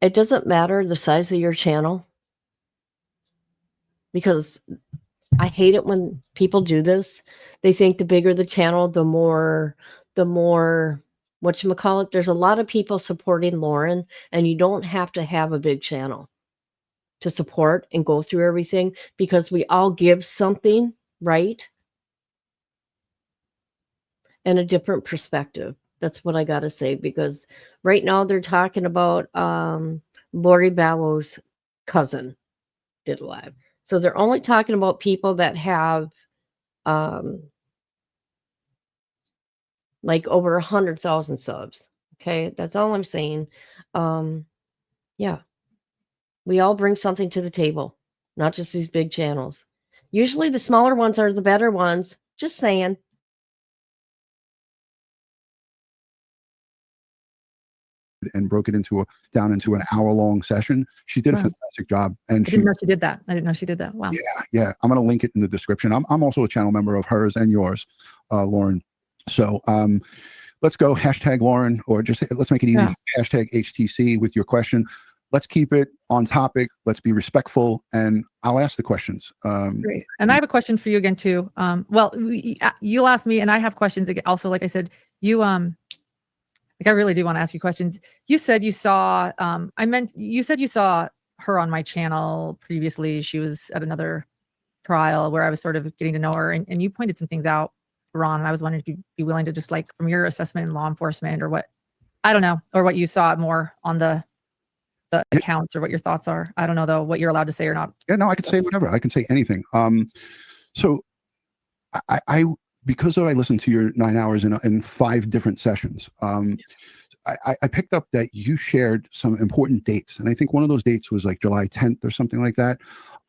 it doesn't matter the size of your channel, because I hate it when people do this. They think the bigger the channel, the more whatchamacallit. There's a lot of people supporting Lauren, and you don't have to have a big channel to support and go through everything, because we all give something, right? And a different perspective. That's what I got to say, because right now they're talking about Lori Ballow's cousin did live. So they're only talking about people that have like over 100,000 subs. Okay, that's all I'm saying. Yeah, we all bring something to the table, not just these big channels. Usually the smaller ones are the better ones. Just saying. And broke it down into an hour-long session. She did a fantastic job. And I didn't know she did that. I didn't know she did that. Wow. Yeah. I'm going to link it in the description. I'm also a channel member of hers and yours, Lauren. So let's go hashtag Lauren, or just let's make it easy. Yeah. Hashtag HTC with your question. Let's keep it on topic. Let's be respectful, and I'll ask the questions. Great. And I have a question for you again too. Well, you'll ask me, and I have questions again. Also, like I said, I really do want to ask you questions. You said you saw, you said you saw her on my channel previously. She was at another trial where I was sort of getting to know her, and you pointed some things out, Ron. And I was wondering if you'd be willing to just, like, from your assessment in law enforcement, or what, I don't know, or what you saw more on the accounts, or what your thoughts are. I don't know though what you're allowed to say or not. Yeah, no, I can say whatever. I can say anything. So I because I listened to your 9 hours in 5 different sessions, I picked up that you shared some important dates. And I think one of those dates was like July 10th or something like that.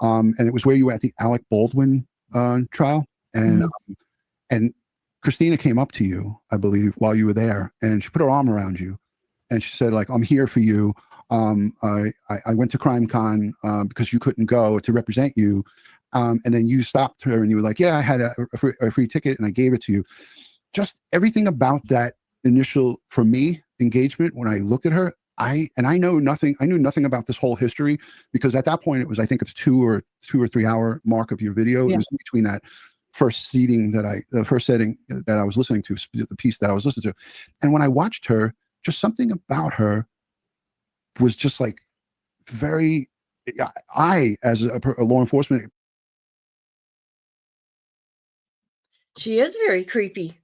And it was where you were at the Alec Baldwin trial. And and Christina came up to you, I believe, while you were there, and she put her arm around you. And she said, like, I'm here for you. I went to CrimeCon because you couldn't go, to represent you. And then you stopped her and you were like, yeah, I had a free ticket and I gave it to you. Just everything about that initial, for me, engagement, when I looked at her, I knew nothing about this whole history, because at that point it was, I think it's 2 or 3 hour mark of your video. Yeah. It was between that first setting that I was listening to, the piece that I was listening to. And when I watched her, just something about her was just like very, I, as a law enforcement. She is very creepy.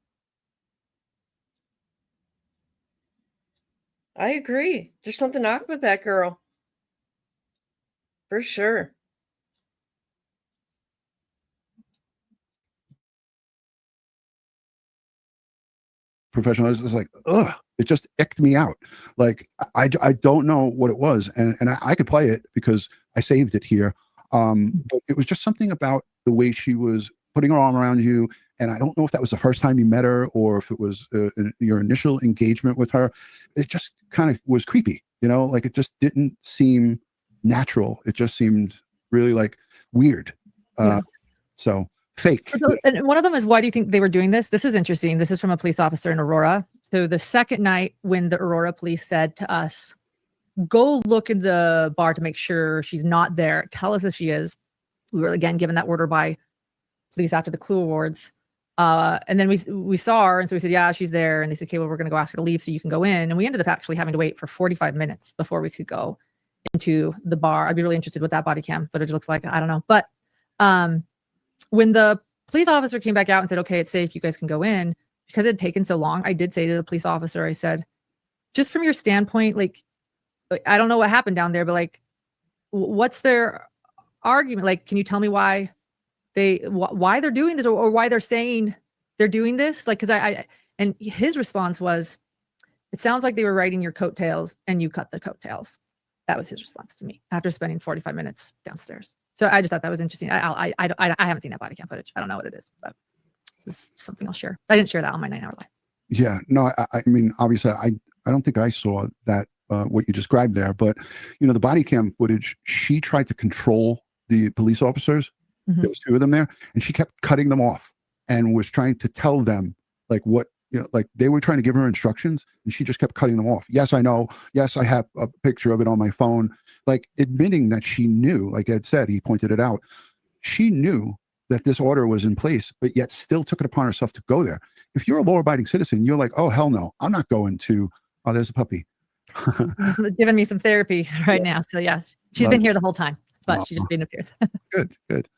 I agree. There's something off with that girl. For sure. professional. It's like, ugh, it just icked me out. Like, I don't know what it was. And I could play it because I saved it here. But it was just something about the way she was putting her arm around you. And I don't know if that was the first time you met her or if it was your initial engagement with her. It just kind of was creepy, you know, like it just didn't seem natural. It just seemed really like weird. So fake. And one of them is, why do you think they were doing this? This is interesting. This is from a police officer in Aurora. So the second night when the Aurora police said to us, go look in the bar to make sure she's not there. Tell us if she is. We were again given that order by police after the Clue Awards. And then we saw her, and so we said, yeah, she's there. And they said, okay, well, we're going to go ask her to leave so you can go in. And we ended up actually having to wait for 45 minutes before we could go into the bar. I'd be really interested what that body cam footage looks like. I don't know. But when the police officer came back out and said, okay, it's safe, you guys can go in, because it had taken so long, I did say to the police officer, I said, just from your standpoint, like I don't know what happened down there, but like, what's their argument? Like, can you tell me why they're doing this, or why they're saying they're doing this? Like, because and his response was, it sounds like they were riding your coattails and you cut the coattails. That was his response to me after spending 45 minutes downstairs. So I just thought that was interesting. I haven't seen that body cam footage. I don't know what it is, but it's something I'll share. I didn't share that on my 9-hour live. Yeah, no, I mean, obviously, I don't think I saw that what you described there, but you know, the body cam footage, she tried to control the police officers. There was 2 of them there, and she kept cutting them off and was trying to tell them like what, you know, like they were trying to give her instructions, and she just kept cutting them off. Yes, I know. Yes, I have a picture of it on my phone. Like admitting that she knew, like Ed said, he pointed it out. She knew that this order was in place, but yet still took it upon herself to go there. If you're a law-abiding citizen, you're like, oh, hell no, I'm not going to, oh, there's a puppy. Giving me some therapy right now. So yeah, she's been here the whole time, but she just didn't appear. Good.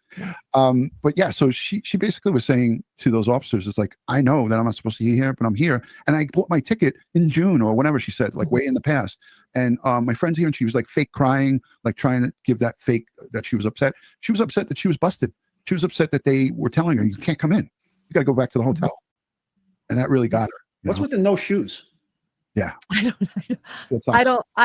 But yeah, so she basically was saying to those officers, it's like, I know that I'm not supposed to be here, but I'm here. And I bought my ticket in June or whenever, she said, like way in the past. And my friend's here, and she was like fake crying, like trying to give that fake that she was upset. She was upset that she was busted. She was upset that they were telling her, you can't come in. You got to go back to the hotel. And that really got her. What's with the no shoes? Yeah. I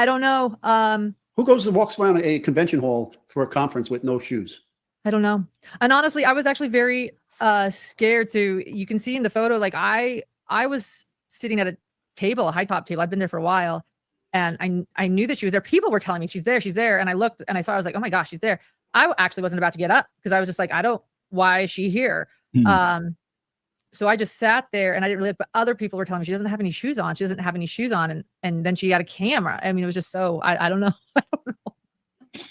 don't know. Who goes and walks around a convention hall for a conference with no shoes? I don't know. And honestly, I was actually very scared to, you can see in the photo, like I was sitting at a table, a high top table. I've been there for a while, and I knew that she was there. People were telling me she's there. And I looked and I saw, I was like, oh my gosh, she's there. I actually wasn't about to get up because I was just like, why is she here? So I just sat there and I didn't really look, but other people were telling me she doesn't have any shoes on. She doesn't have any shoes on. And then she had a camera. I mean, it was just so, I don't know. I don't know.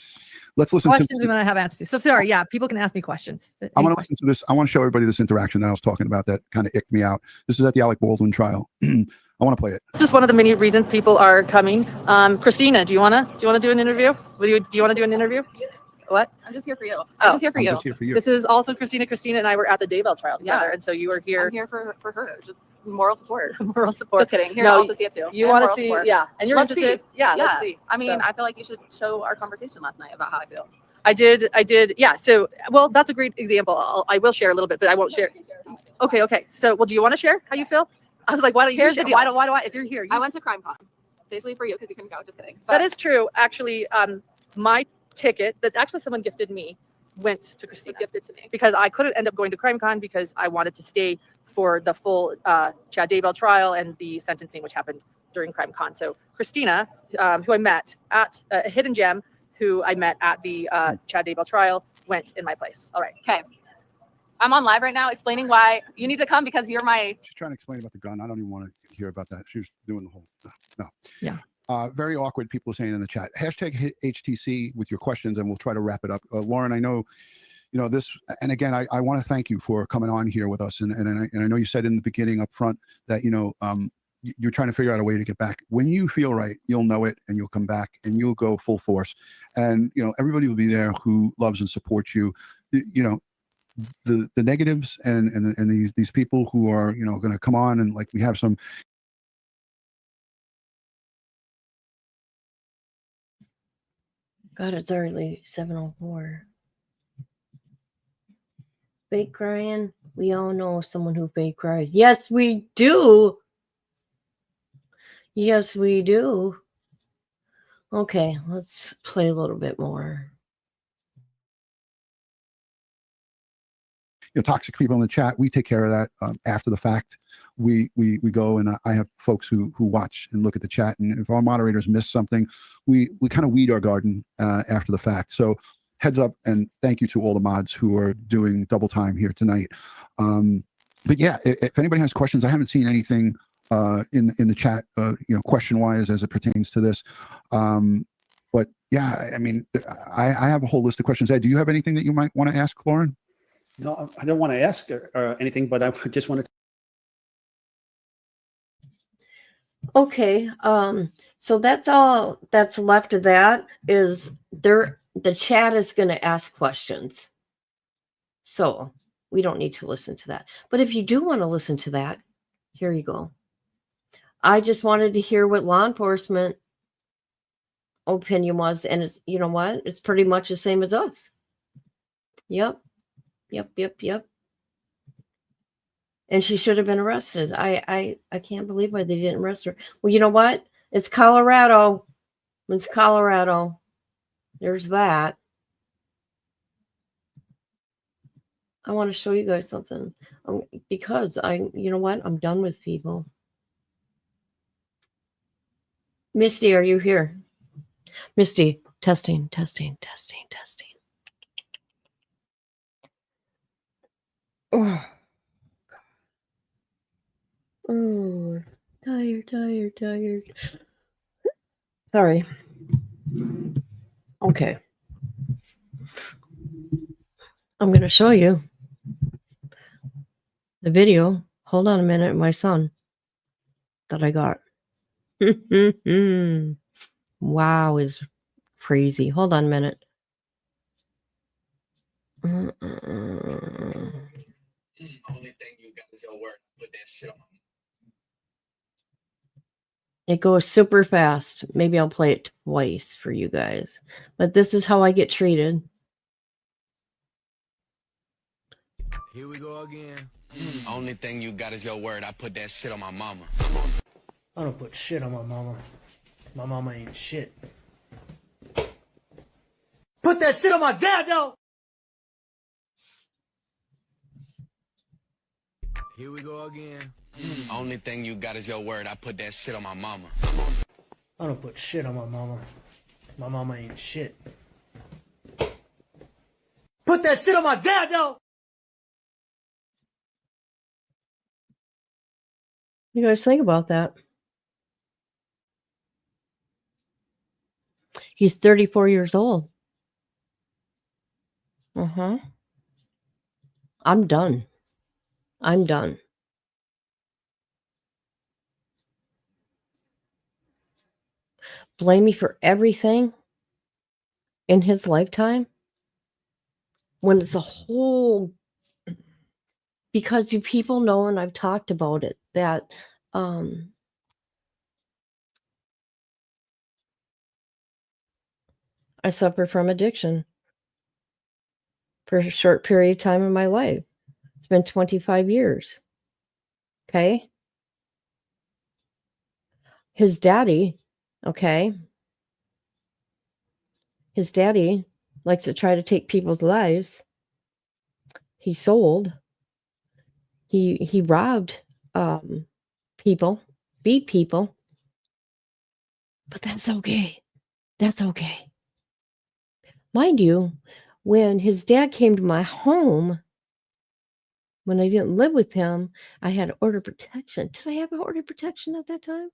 Let's listen questions to we want to have answers to. So sorry. Yeah. People can ask me questions. I want to listen to this. I want to show everybody this interaction that I was talking about that kind of icked me out. This is at the Alec Baldwin trial. I want to play it. This is one of the many reasons people are coming. Christina, do you want to do an interview? Do you want to do an interview? What? I'm just here for you. I'm just here for you. Just here for you. This is also Christina. Christina and I were at the Daybell trial together, and so you were here. I'm here for her. Just moral support. Moral support. Just kidding. Here, No, I'll also see it too. You And want to moral see? support. Yeah, and you're Let's interested. see. Yeah, let's see. I mean, So, I feel like you should show our conversation last night about how I feel. I did. Yeah. So, well, that's a great example. I will share a little bit, but I won't share. Okay. So, well, do you want to share how you feel? I was like, why don't you? Here's the Share? deal. Why do I? If you're here, I went to CrimeCon, basically for you because you couldn't go. Just kidding. that is true. Actually, my ticket that actually someone gifted me went to Christina. gifted to me. Because I couldn't end up going to CrimeCon because I wanted to stay for the full Chad Daybell trial and the sentencing, which happened during CrimeCon. So Christina, who I met at a hidden gem, who I met at the Chad Daybell trial, went in my place. All right. Okay. I'm on live right now explaining why you need to come because you're my. She's trying to explain about the gun. I don't even want to hear about that. She was doing the whole no. Yeah. Very awkward, people saying in the chat. Hashtag HTC with your questions, and we'll try to wrap it up. Lauren, I know, you know this, and again, I want to thank you for coming on here with us. And I know you said in the beginning up front that, you know, you're trying to figure out a way to get back. When you feel right, you'll know it, and you'll come back, and you'll go full force. And, you know, everybody will be there who loves and supports you. You know, the negatives and these people who are, you know, going to come on, and like we have some. God, it's early, 7:04. Fake crying. We all know someone who fake cries. Yes, we do. Yes, we do. Okay, let's play a little bit more. Toxic people in the chat, we take care of that after the fact. We go, and I have folks who watch and look at the chat, and if our moderators miss something, we kind of weed our garden after the fact. So heads up, and thank you to all the mods who are doing double time here tonight. But yeah, if anybody has questions, I haven't seen anything in the chat, question wise as it pertains to this. But yeah, I mean, I have a whole list of questions. Ed, do you have anything that you might want to ask Lauren? No, I don't want to ask anything, but I just wanted to. Okay, so that's all that's left of that is the chat is going to ask questions. So we don't need to listen to that. But if you do want to listen to that, here you go. I just wanted to hear what law enforcement opinion was, and it's, you know what? It's pretty much the same as us. Yep. And she should have been arrested. I can't believe why they didn't arrest her. Well, you know what? It's Colorado. It's Colorado. There's that. I want to show you guys something because you know what? I'm done with people. Misty, are you here? Misty, testing. Oh, oh, tired. Sorry. Okay. I'm going to show you the video. Hold on a minute, my son that I got. Wow, is crazy. Hold on a minute. Only thing you got is your word. Put that shit on. It goes super fast. Maybe I'll play it twice for you guys. But this is how I get treated. Here we go again. Only thing you got is your word. I put that shit on my mama. I don't put shit on my mama. My mama ain't shit. Put that shit on my dad, though! Here we go again. Only thing you got is your word. I put that shit on my mama. I don't put shit on my mama. My mama ain't shit. Put that shit on my dad, though! You guys think about that. He's 34 years old. I'm done. Blame me for everything in his lifetime when it's a whole, because you people know, and I've talked about it, that I suffer from addiction for a short period of time in my life. It's been 25 years. Okay. His daddy, his daddy likes to try to take people's lives. He sold. He robbed people, beat people. But that's okay. That's okay. Mind you, when his dad came to my home, when I didn't live with him, I had order protection. Did I have an order protection at that time?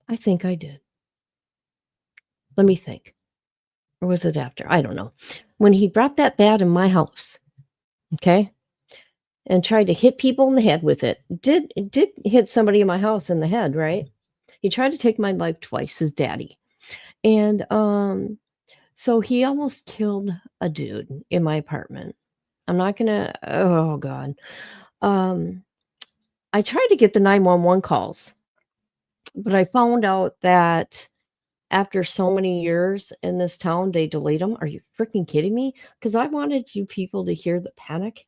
I think I did. Let me think. Or was it after? I don't know. When he brought that bat in my house, okay, and tried to hit people in the head with it, did hit somebody in my house in the head, right? He tried to take my life twice, his daddy. And so he almost killed a dude in my apartment. I'm not gonna, oh God. I tried to get the 911 calls, but I found out that after so many years in this town, they delete them. Are you freaking kidding me? Because I wanted you people to hear the panic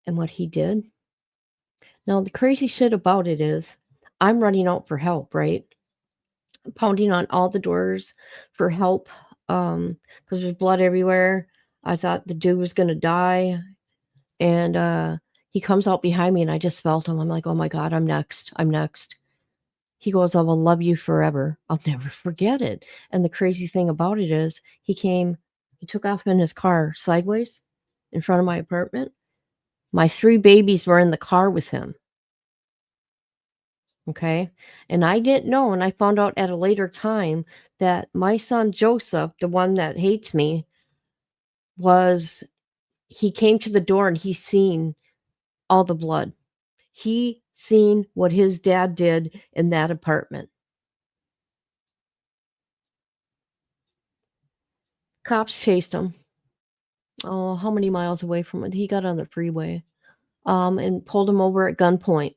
and what he did. Now, the crazy shit about it is I'm running out for help, right? Pounding on all the doors for help, because there's blood everywhere. I thought the dude was gonna die, and, he comes out behind me, and I just felt him. I'm like, "Oh my god, I'm next. I'm next." He goes, "I will love you forever." I'll never forget it, and the crazy thing about it is he took off in his car sideways in front of my apartment. My 3 babies were in the car with him, okay? And I didn't know, and I found out at a later time that my son Joseph, the one that hates me, was he came to the door and he seen all the blood. He seen what his dad did in that apartment. Cops chased him. Oh, how many miles away from it? He got on the freeway, and pulled him over at gunpoint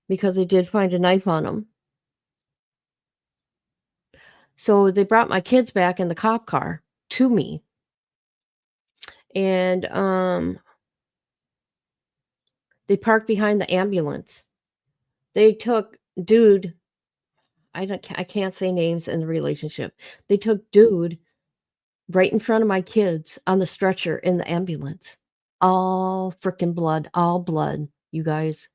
because they did find a knife on him. So they brought my kids back in the cop car to me, and they parked behind the ambulance. They took dude. I can't say names in the relationship. They took dude right in front of my kids on the stretcher in the ambulance. All freaking blood, all blood, you guys.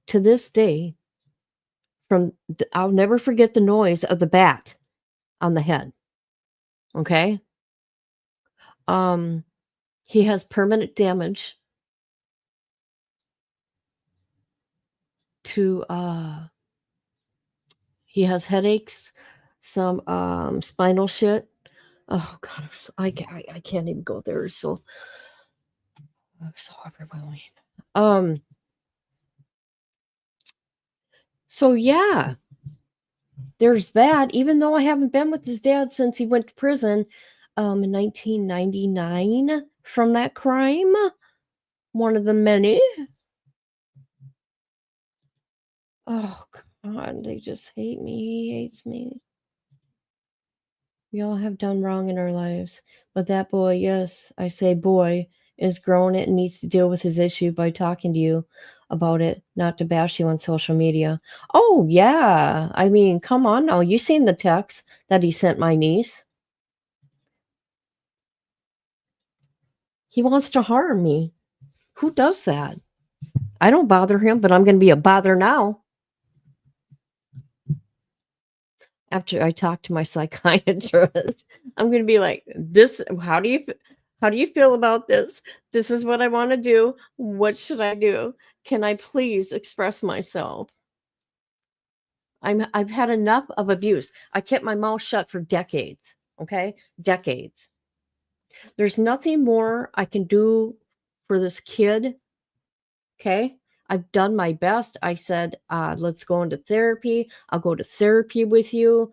To this day, I'll never forget the noise of the bat on the head. Okay? He has permanent damage to he has headaches, some spinal shit. Oh god, I can't even go there. It's so overwhelming. So yeah, there's that. Even though I haven't been with his dad since he went to prison in 1999 from that crime, one of the many. Oh god, they just hate me. He hates me. We all have done wrong in our lives, but that boy, yes, I say boy, is grown and needs to deal with his issue by talking to you about it, not to bash you on social media. Oh, yeah. I mean, come on now. You seen the text that he sent my niece. He wants to harm me. Who does that? I don't bother him, but I'm going to be a bother now. After I talk to my psychiatrist, I'm going to be like, this, how do you feel about this? This is what I want to do. What should I do? Can I please express myself? I've had enough of abuse. I kept my mouth shut for decades. Okay? Decades. There's nothing more I can do for this kid. Okay? I've done my best. I said, let's go into therapy. I'll go to therapy with you.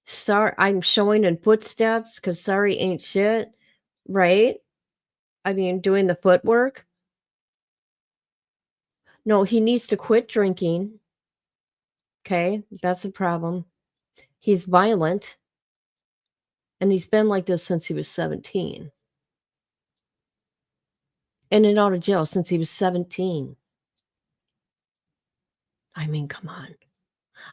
Sorry, I'm showing in footsteps because sorry ain't shit, right? I mean, doing the footwork. No, he needs to quit drinking. Okay, that's a problem. He's violent, and he's been like this since he was 17. In and out of jail since he was 17. I mean, come on.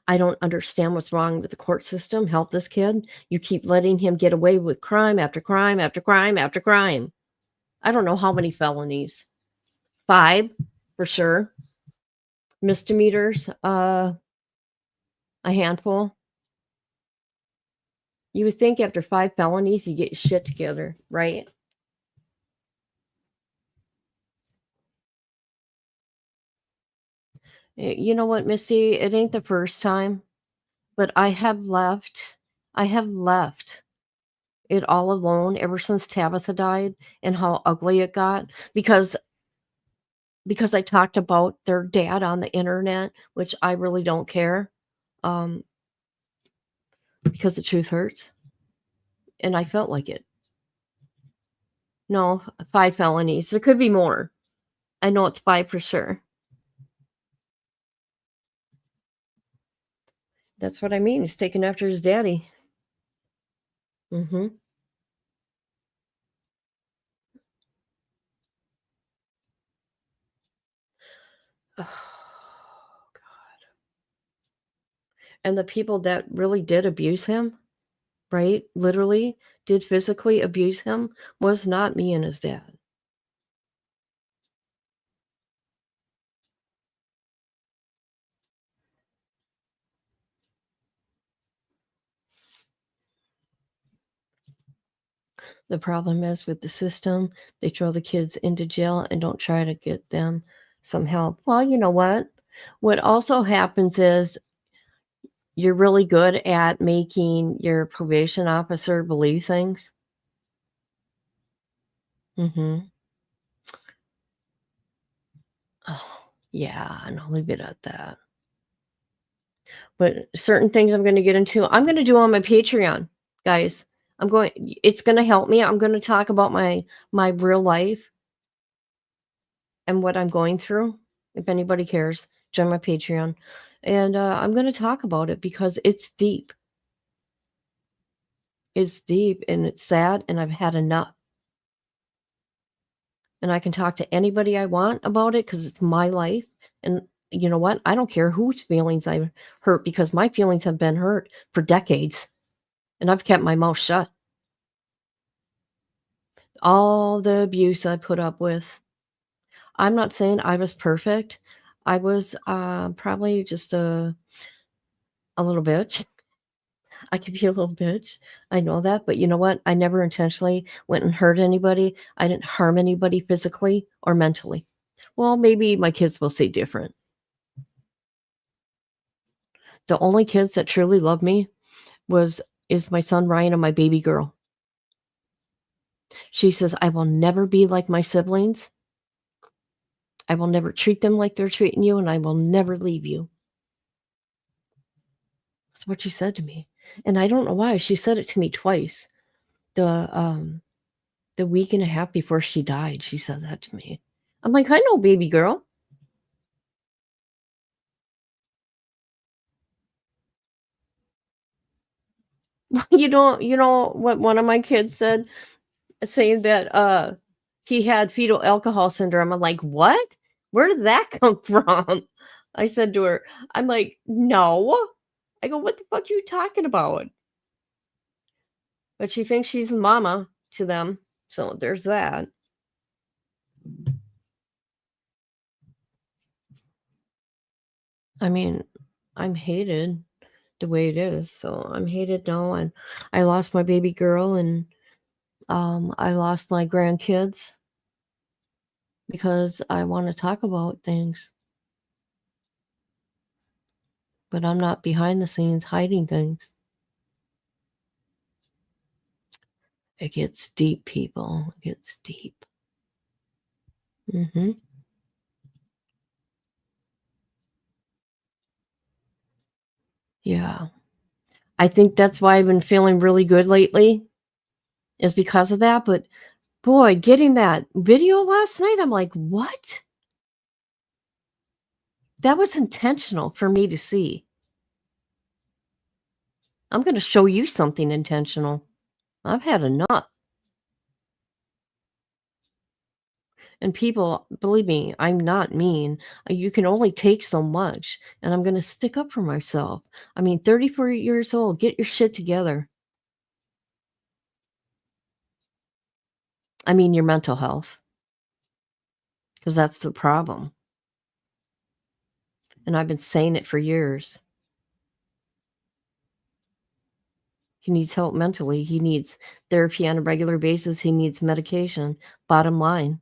I don't understand what's wrong with the court system. Help this kid. You keep letting him get away with crime after crime after crime after crime. I don't know how many felonies. 5 for sure. Misdemeanors, a handful. You would think after 5 felonies, you get your shit together, right? You know what, Missy? It ain't the first time, but I have left it all alone ever since Tabitha died and how ugly it got because I talked about their dad on the internet, which I really don't care, because the truth hurts, and I felt like it. No, 5 felonies. There could be more. I know it's 5 for sure. That's what I mean. He's taking after his daddy. Mhm. Oh, God. And the people that really did abuse him, right? Literally did physically abuse him was not me and his dad. The problem is with the system, they throw the kids into jail and don't try to get them some help. Well, you know what? What also happens is you're really good at making your probation officer believe things. Mhm. Oh, yeah, and I'll leave it at that. But certain things I'm gonna get into, I'm gonna do on my Patreon, guys. It's gonna help me. I'm gonna talk about my real life and what I'm going through. If anybody cares, join my Patreon. And I'm gonna talk about it because it's deep. It's deep and it's sad, and I've had enough. And I can talk to anybody I want about it because it's my life. And you know what? I don't care whose feelings I hurt because my feelings have been hurt for decades. And I've kept my mouth shut. All the abuse I put up with. I'm not saying I was perfect. I was probably just a little bitch. I could be a little bitch. I know that. But you know what? I never intentionally went and hurt anybody. I didn't harm anybody physically or mentally. Well, maybe my kids will say different. The only kids that truly love me is my son Ryan and my baby girl. She says, I will never be like my siblings. I will never treat them like they're treating you, and I will never leave you. That's what she said to me. And I don't know why. She said it to me twice. The week and a half before she died, she said that to me. I'm like, I know, baby girl. You know what one of my kids said, saying that he had fetal alcohol syndrome. I'm like, what? Where did that come from? I said to her, I'm like, no. I go, what the fuck are you talking about? But she thinks she's the mama to them. So there's that. I mean, I'm hated the way it is. So I'm hated now. And I lost my baby girl, and I lost my grandkids because I want to talk about things. But I'm not behind the scenes hiding things. It gets deep, people. It gets deep. Mm-hmm. Yeah. I think that's why I've been feeling really good lately, is because of that. But boy, getting that video last night, I'm like, what? That was intentional for me to see. I'm going to show you something intentional. I've had enough. And people, believe me, I'm not mean. You can only take so much, and I'm going to stick up for myself. I mean, 34 years old, get your shit together. I mean, your mental health, because that's the problem. And I've been saying it for years. He needs help mentally. He needs therapy on a regular basis. He needs medication. Bottom line,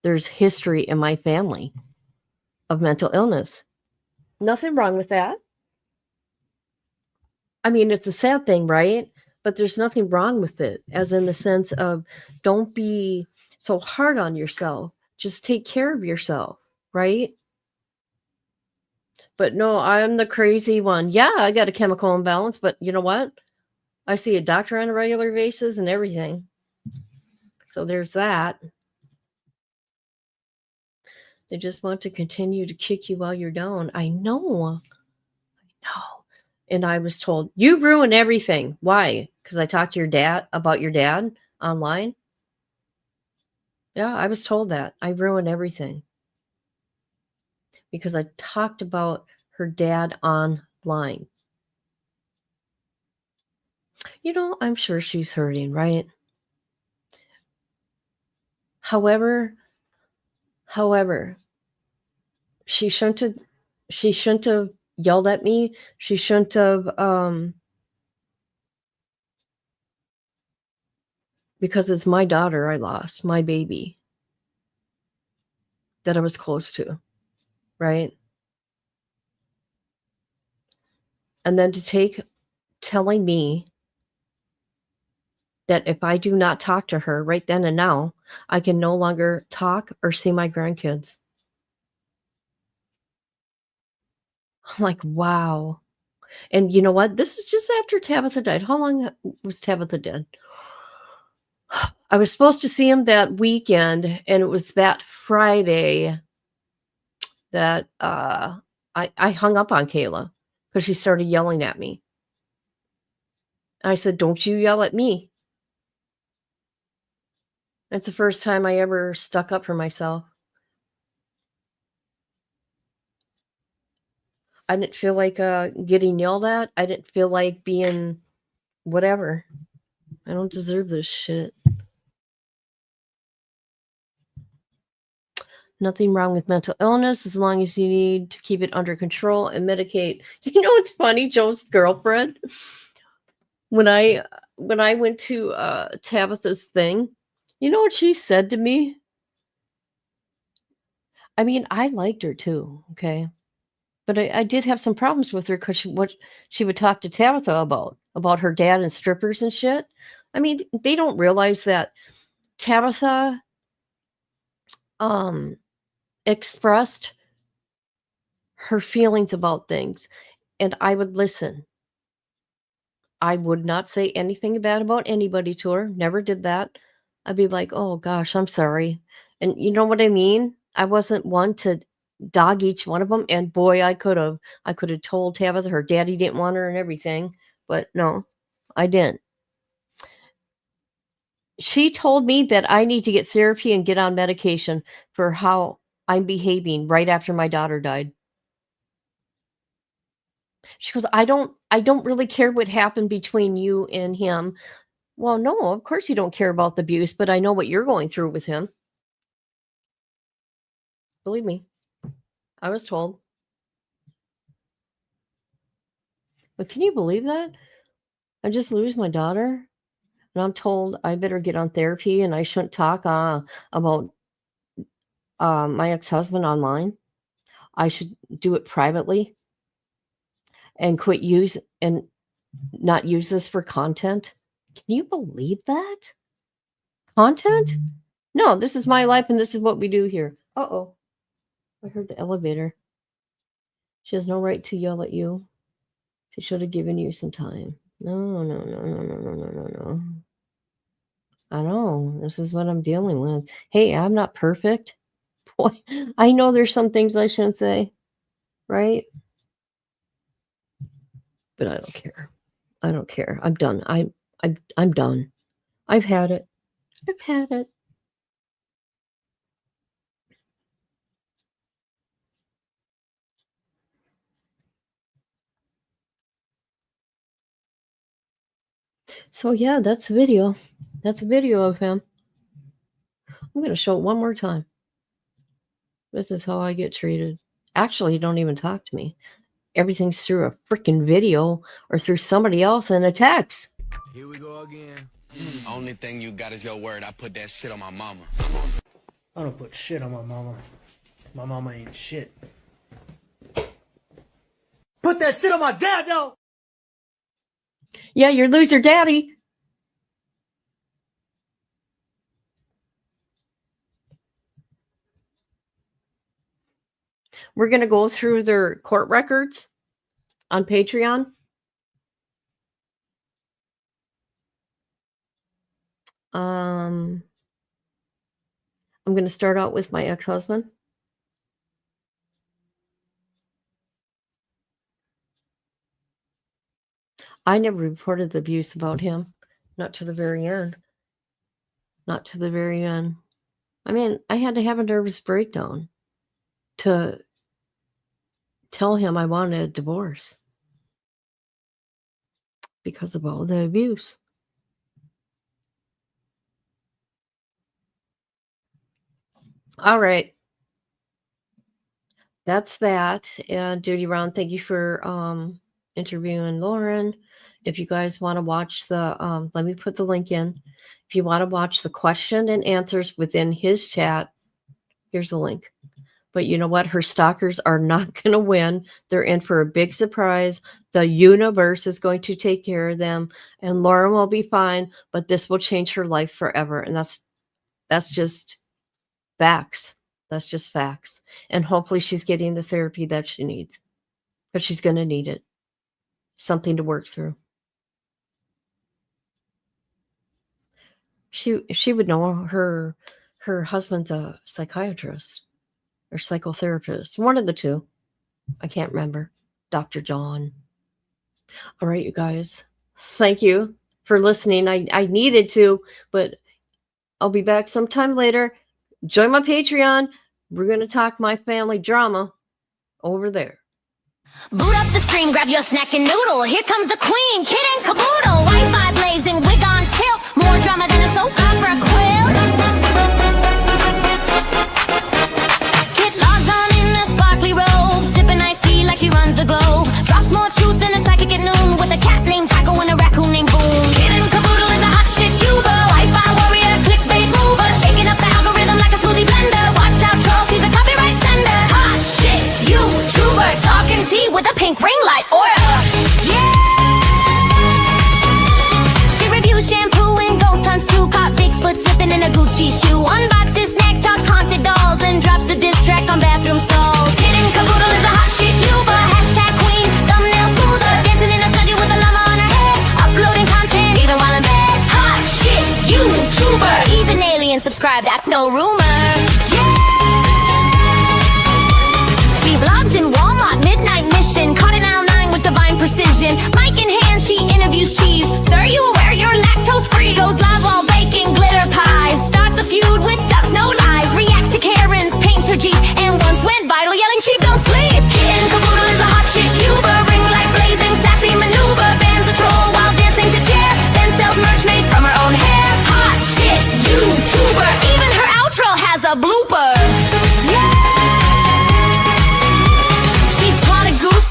there's history in my family of mental illness. Nothing wrong with that. I mean, it's a sad thing, right? But there's nothing wrong with it, as in the sense of don't be so hard on yourself. Just take care of yourself, right? But no, I'm the crazy one. Yeah, I got a chemical imbalance, but you know what? I see a doctor on a regular basis and everything. So there's that. They just want to continue to kick you while you're down. I know. And I was told, you ruin everything. Why? Because I talked to your dad about your dad online. Yeah, I was told that. I ruin everything. because I talked about her dad online. You know, I'm sure she's hurting, right? However, she shouldn't have yelled at me. She shouldn't have because it's my daughter I lost, my baby that I was close to, right? And then to take telling me that if I do not talk to her right then and now, I can no longer talk or see my grandkids. I'm like, wow. And you know what? This is just after Tabitha died. How long was Tabitha dead? I was supposed to see him that weekend, and it was that Friday that I hung up on Kayla because she started yelling at me. I said, "Don't you yell at me." That's the first time I ever stuck up for myself. I didn't feel like getting yelled at. I didn't feel like being whatever. I don't deserve this shit. Nothing wrong with mental illness as long as you need to keep it under control and medicate. You know what's funny? Joe's girlfriend. When I went to Tabitha's thing, you know what she said to me? I mean, I liked her too, okay? But I did have some problems with her because what she would talk to Tabitha about her dad and strippers and shit. I mean, they don't realize that Tabitha expressed her feelings about things, and I would listen. I would not say anything bad about anybody to her. Never did that. I'd be like, "Oh gosh, I'm sorry." And you know what I mean? I wasn't one to dog each one of them. And boy, I could have. I could have told Tabitha her daddy didn't want her and everything, but no, I didn't. She told me that I need to get therapy and get on medication for how I'm behaving right after my daughter died. She goes, I don't really care what happened between you and him. Well, no, of course you don't care about the abuse, but I know what you're going through with him. Believe me, I was told. But can you believe that? I just lose my daughter, and I'm told I better get on therapy and I shouldn't talk about my ex-husband online. I should do it privately and quit use and not use this for content. Can you believe that? Content? No, this is my life and this is what we do here. Uh-oh. I heard the elevator. She has no right to yell at you. She should have given you some time. No, no, no, no, no, no, no, no, no. I know. This is what I'm dealing with. Hey, I'm not perfect. Boy, I know there's some things I shouldn't say, right? But I don't care. I don't care. I'm done. I'm done. I've had it. I've had it. So yeah, that's the video. That's a video of him. I'm going to show it one more time. This is how I get treated. Actually, you don't even talk to me. Everything's through a freaking video or through somebody else in a text. Here we go again. Only thing you got is your word. I put that shit on my mama. I don't put shit on my mama. My mama ain't shit. Put that shit on my dad, though! Yeah, your loser daddy. We're going to go through their court records on Patreon. I'm going to start out with my ex-husband. I never reported the abuse about him. Not to the very end. Not to the very end. I mean, I had to have a nervous breakdown to tell him I wanted a divorce because of all the abuse. All right. That's that. And Duty Round, thank you for interviewing Lauren. If you guys want to watch the, let me put the link in. If you want to watch the question and answers within his chat, here's the link. But you know what? Her stalkers are not going to win. They're in for a big surprise. The universe is going to take care of them, and Lauren will be fine. But this will change her life forever, and that's just facts. That's just facts. And hopefully, she's getting the therapy that she needs, because she's going to need it. Something to work through. She would know her husband's a psychiatrist or psychotherapist, one of the two. I can't remember. Dr. John. All right, you guys. Thank you for listening. I needed to, but I'll be back sometime later. Join my Patreon. We're going to talk my family drama over there. Boot up the stream, grab your snack and noodle. Here comes the queen, kid and caboodle. Wi-Fi blazing, wig on tilt. More drama than a soap opera quilt. Kid logs on in a sparkly robe, sipping iced tea like she runs the globe. Drops more truth than a psychic at noon, with a cat named Taco and a raccoon named Boom. Kid and caboodle is a hot shit Cuba. Wi-Fi warrior, clickbait mover, shaking up the algorithm like a smoothie blender. Watch out, troll, she's a copyright sender. Hot shit YouTuber, talking tea with a pink ring light aura. Yeah. She reviews shampoo and ghost hunts too. Caught Bigfoot slipping in a Gucci shoe. Unboxes snacks, talks haunted dolls, and drops a diss track on bathroom stalls. Kid and caboodle is a hot shit YouTuber. Hashtag queen, thumbnail smoother, dancing in a studio with a llama on her head. Uploading content even while in bed. Hot shit YouTuber. Even aliens subscribe, that's no rumor. Yeah. She vlogs in Walmart, midnight mission. Caught in aisle 9 with divine precision. Mic in hand, she interviews cheese. Sir, you aware you're lactose free? Goes live while baking glitter pies. Starts a feud with ducks, no lies. Reacts to Karen's, paints her Jeep, and once went viral yelling sheep don't sleep. Kid and caboodle is a hot shit Uber. Ring light blazing, sassy maneuver. Bans a troll while dancing to chair. Then sells merch made from her own hair. Hot shit YouTuber. Even her outro has a blooper.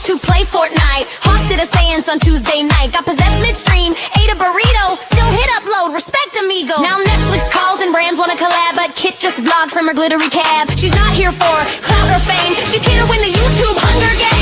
To play Fortnite, hosted a seance on Tuesday night. Got possessed midstream, ate a burrito. Still hit upload, respect amigo. Now Netflix calls and brands want to collab, but Kit just vlogged from her glittery cab. She's not here for clout or fame, she's here to win the YouTube Hunger Games.